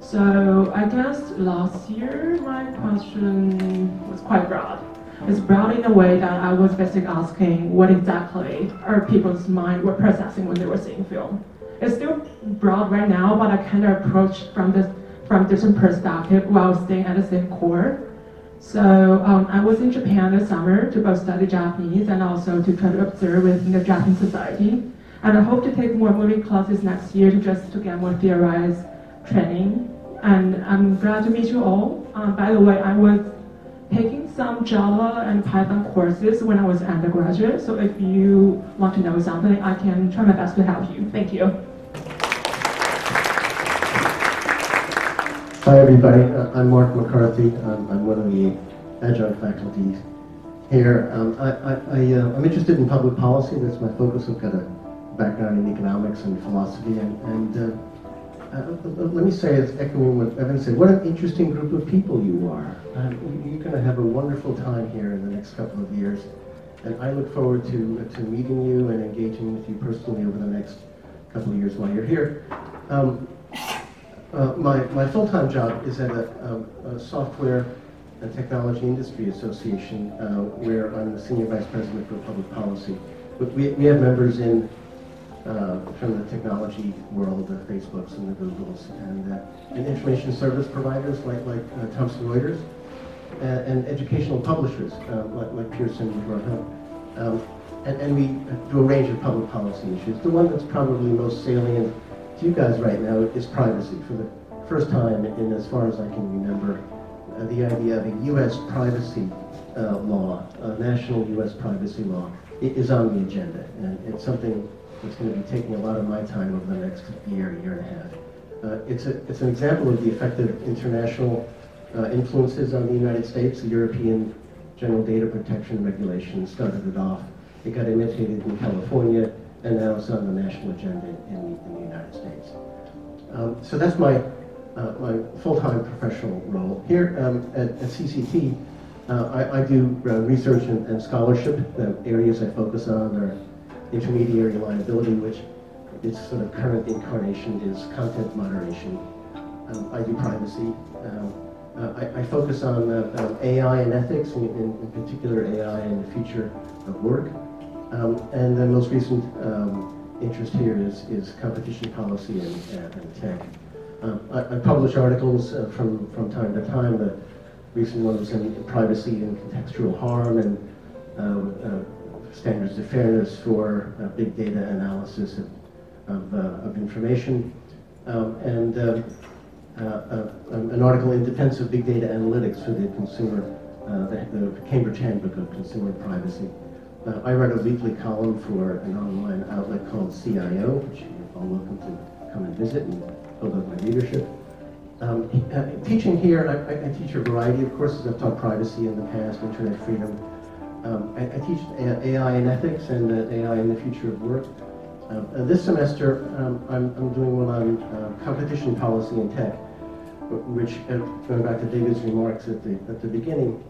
S2: So I guess last year my question was quite broad. It's broad in a way that I was basically asking what exactly are people's mind were processing when they were seeing film. It's still broad right now, but I kind of approached from different perspective while staying at the same core. So I was in Japan this summer to both study Japanese and also to try to observe within the Japanese society. And I hope to take more movie classes next year to get more theorized training. And I'm glad to meet you all. By the way, I was taking some Java and Python courses when I was undergraduate. So if you want to know something, I can try my best to help you. Thank you.
S4: Hi everybody, I'm Mark McCarthy. I'm one of the adjunct faculty here. I'm interested in public policy. That's my focus. I've got a background in economics and philosophy. And let me say, as echoing what Evan said, what an interesting group of people you are. You're going to have a wonderful time here in the next couple of years. And I look forward to meeting you and engaging with you personally over the next couple of years while you're here. My full-time job is at a software and technology industry association where I'm the senior vice president for public policy. But we have members in from the technology world, the Facebooks and the Googles, and information service providers like Thomson Reuters, and educational publishers like Pearson and Georgetown. And we do a range of public policy issues. The one that's probably most salient to you guys right now is privacy. For the first time in as far as I can remember, the idea of a U.S. privacy law, a national U.S. privacy law, is on the agenda. And it's something that's going to be taking a lot of my time over the next year and a half. It's an example of the effect of international influences on the United States. The European General Data Protection Regulation started it off. It got imitated in California, and now it's on the national agenda in the United States. So that's my full-time professional role. Here at CCT, I do research and scholarship. The areas I focus on are intermediary liability, which its sort of current incarnation is content moderation. I do privacy. I focus on AI and ethics, in particular AI and the future of work. And the most recent interest here is competition policy and tech. I publish articles from time to time. The recent one was in privacy and contextual harm and standards of fairness for big data analysis of information, and an article in defense of big data analytics for the consumer, the Cambridge Handbook of Consumer Privacy. I write a weekly column for an online outlet called CIO, which you're all welcome to come and visit and build up my readership. Teaching here, I teach a variety of courses. I've taught privacy in the past, internet freedom. I teach AI and ethics and AI in the future of work. This semester, I'm doing one on competition policy and tech, which, going back to David's remarks at the beginning,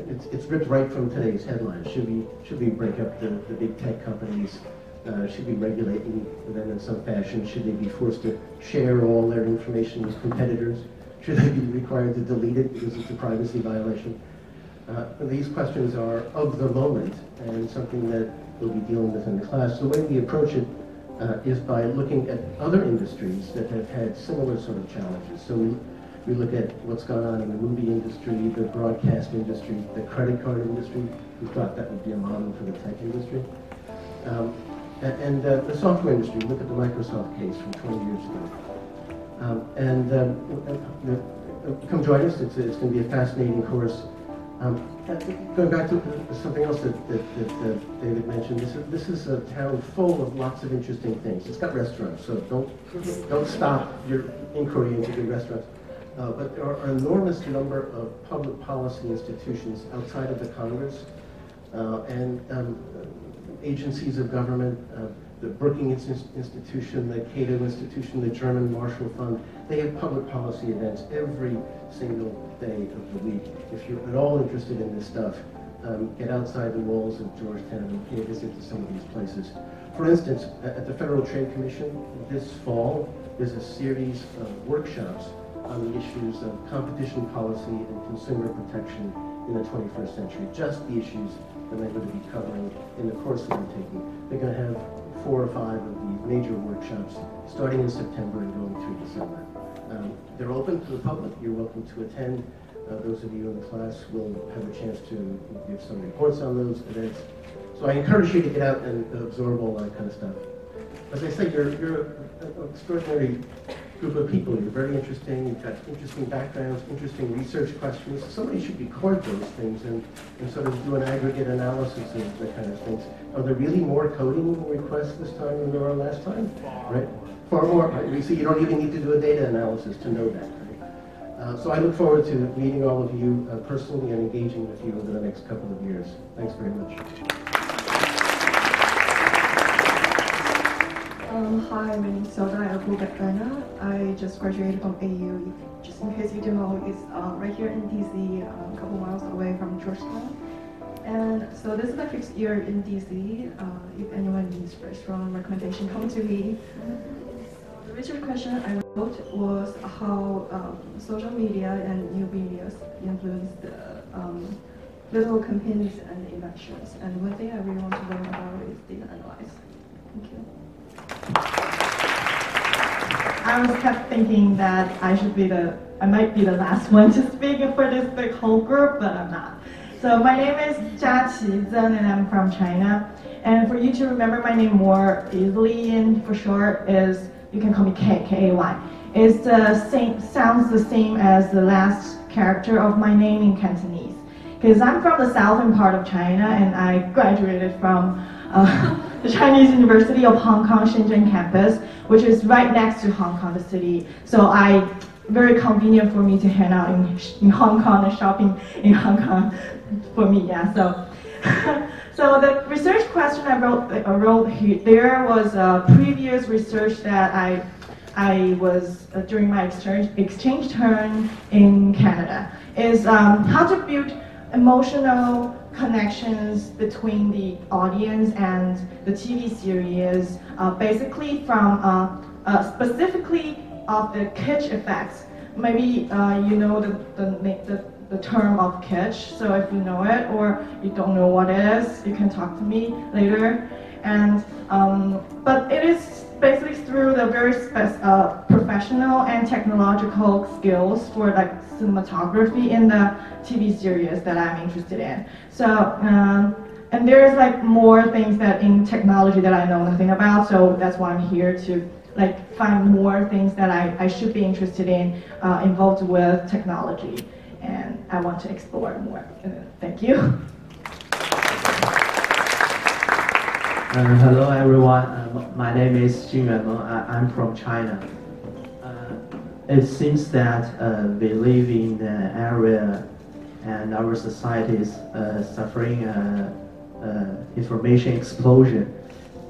S4: it's ripped right from today's headlines. Should we break up the big tech companies? Should we regulate them in some fashion? Should they be forced to share all their information with competitors? Should they be required to delete it because it's a privacy violation? These questions are of the moment and something that we'll be dealing with in the class. The way we approach it is by looking at other industries that have had similar sort of challenges. So we look at what's gone on in the movie industry, the broadcast industry, the credit card industry. We thought that would be a model for the tech industry. And the software industry, look at the Microsoft case from 20 years ago. Come join us, it's going to be a fascinating course. Going back to something else that David mentioned, this is a town full of lots of interesting things. It's got restaurants, so don't stop your inquiry into the restaurants. But there are an enormous number of public policy institutions outside of the Congress and agencies of government, the Brookings Institution, the Cato Institution, the German Marshall Fund. They have public policy events every single day of the week. If you're at all interested in this stuff, get outside the walls of Georgetown and pay a visit to some of these places. For instance, at the Federal Trade Commission this fall, there's a series of workshops on the issues of competition policy and consumer protection in the 21st century, just the issues that they're going to be covering in the course that I'm taking. They're going to have 4 or 5 of the major workshops starting in September and going through December. They're open to the public. You're welcome to attend. Those of you in the class will have a chance to give some reports on those events. So I encourage you to get out and absorb all that kind of stuff. As I say, you're an extraordinary group of people. You're very interesting. You've got interesting backgrounds, interesting research questions. Somebody should record those things and sort of do an aggregate analysis of the kind of things. Are there really more coding requests this time than there were last time? Right? Far more. Right? You see, you don't even need to do a data analysis to know that. Right? So I look forward to meeting all of you personally and engaging with you over the next couple of years. Thanks very much.
S11: Hi, my name is Zelda Abu-Gatrana. I just graduated from AU. Just in case you don't know, it's right here in DC, a couple miles away from Georgetown. And so this is my 5th year in DC. If anyone needs restaurant recommendation, come to me. The research question I wrote was how social media and new media influence the political campaigns and elections. And one thing I really want to learn about is data analysis. Thank you.
S10: I was kept thinking that I might be the last one to speak for this big whole group, but I'm not. So my name is Jia Qizhen and I'm from China. And for you to remember my name more easily and for short is, you can call me K-A-Y. It's the same, sounds the same as the last character of my name in Cantonese. Because I'm from the southern part of China and I graduated from the Chinese University of Hong Kong Shenzhen campus, which is right next to Hong Kong, the city. So very convenient for me to hang out in Hong Kong and shopping in Hong Kong for me, yeah. So the research question I wrote here, there was a previous research that I was during my exchange term in Canada, is how to build emotional connections between the audience and the TV series, basically from specifically of the kitsch effects. Maybe you know the term of kitsch, so if you know it or you don't know what it is, you can talk to me later.
S11: And but it is basically through the very professional and technological skills for like cinematography in the TV series that I'm interested in. So and there's like more things that in technology that I know nothing about. So that's why I'm here to like find more things that I should be interested in, involved with technology, and I want to explore more. Thank you.
S18: Hello everyone, my name is Jin Yuanmeng. I'm from China. It seems that we live in an area and our society is suffering information explosion.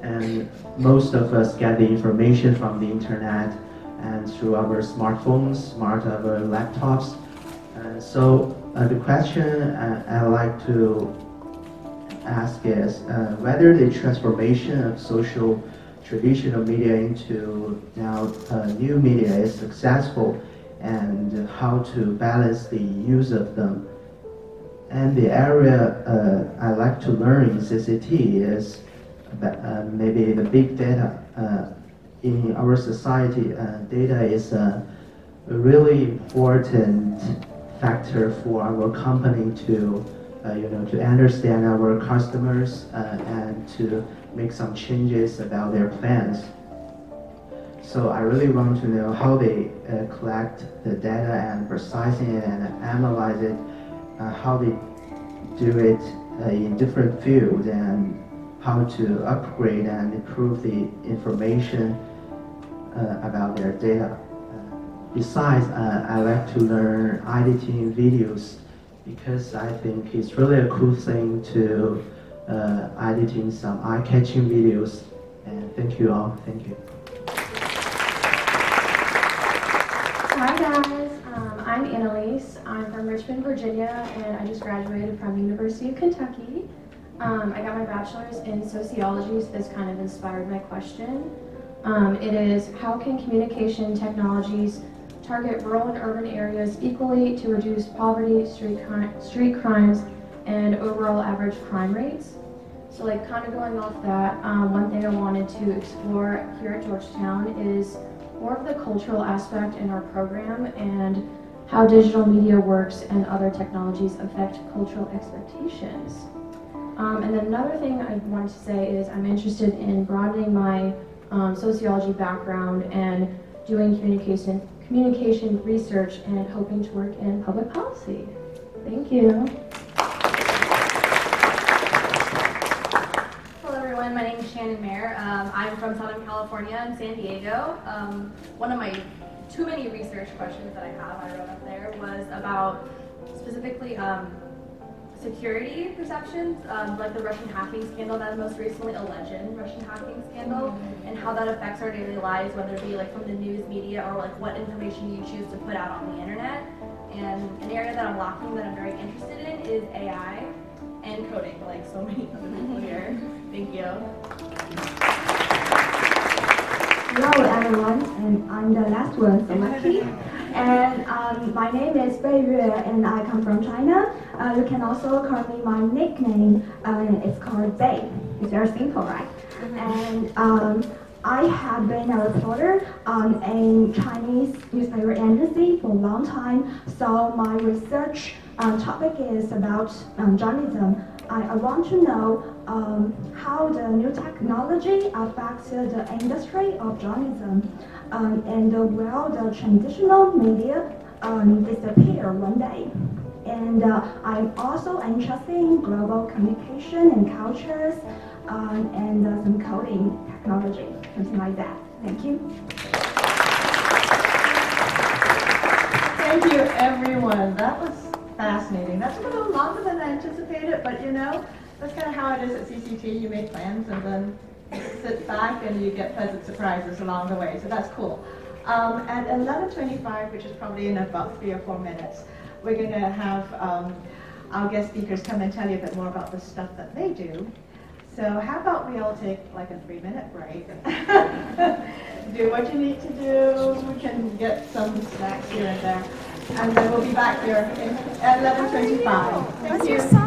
S18: And most of us get the information from the internet and through our smartphones, our laptops. So the question I'd like to ask is whether the transformation of social traditional media into now new media is successful, and how to balance the use of them. And the area I like to learn in CCT is maybe the big data. In our society, data is a really important factor for our company to to understand our customers and to make some changes about their plans. So I really want to know how they collect the data and processing it and analyze it, how they do it in different fields, and how to upgrade and improve the information about their data. Besides, I like to learn editing videos, because I think it's really a cool thing to editing some eye-catching videos. And thank you all. Thank you.
S5: Hi guys, I'm Annalise. I'm from Richmond, Virginia, and I just graduated from University of Kentucky. I got my bachelor's in sociology, so this kind of inspired my question. It is, how can communication technologies target rural and urban areas equally to reduce poverty, street crimes, and overall average crime rates? So like kind of going off that, one thing I wanted to explore here at Georgetown is more of the cultural aspect in our program and how digital media works and other technologies affect cultural expectations. And then another thing I wanted to say is I'm interested in broadening my sociology background and doing communication research and hoping to work in public policy. Thank you.
S6: Hello everyone, my name is Shannon Mayer. I'm from Southern California in San Diego. One of my too many research questions that I wrote up there was about specifically security perceptions, like the Russian hacking scandal that is most recently alleged Russian hacking scandal, and how that affects our daily lives, whether it be like from the news media or like what information you choose to put out on the internet. And an area that I'm lacking that I'm very interested in is AI and coding, like so many other people here. Thank you.
S7: Hello everyone, and I'm the last one, so lucky. And my name is Bei Yue, and I come from China. You can also call me my nickname. It's called Bei. It's very simple, right? And I have been a reporter on a Chinese newspaper agency for a long time. So my research topic is about journalism. I want to know how the new technology affects the industry of journalism, and will the traditional media disappear one day? And I'm also interested in global communication and cultures, and some coding technology, something like that. Thank you.
S8: Thank you, everyone. That was fascinating. That's a little longer than I anticipated, but you know, that's kind of how it is at CCT. You make plans and then sit back and you get pleasant surprises along the way. So that's cool. At 11:25, which is probably in about 3 or 4 minutes, we're going to have our guest speakers come and tell you a bit more about the stuff that they do. So how about we all take like a 3-minute break? Do what you need to do. We can get some snacks here and there. And then we'll be back here at 11:25. Thank you.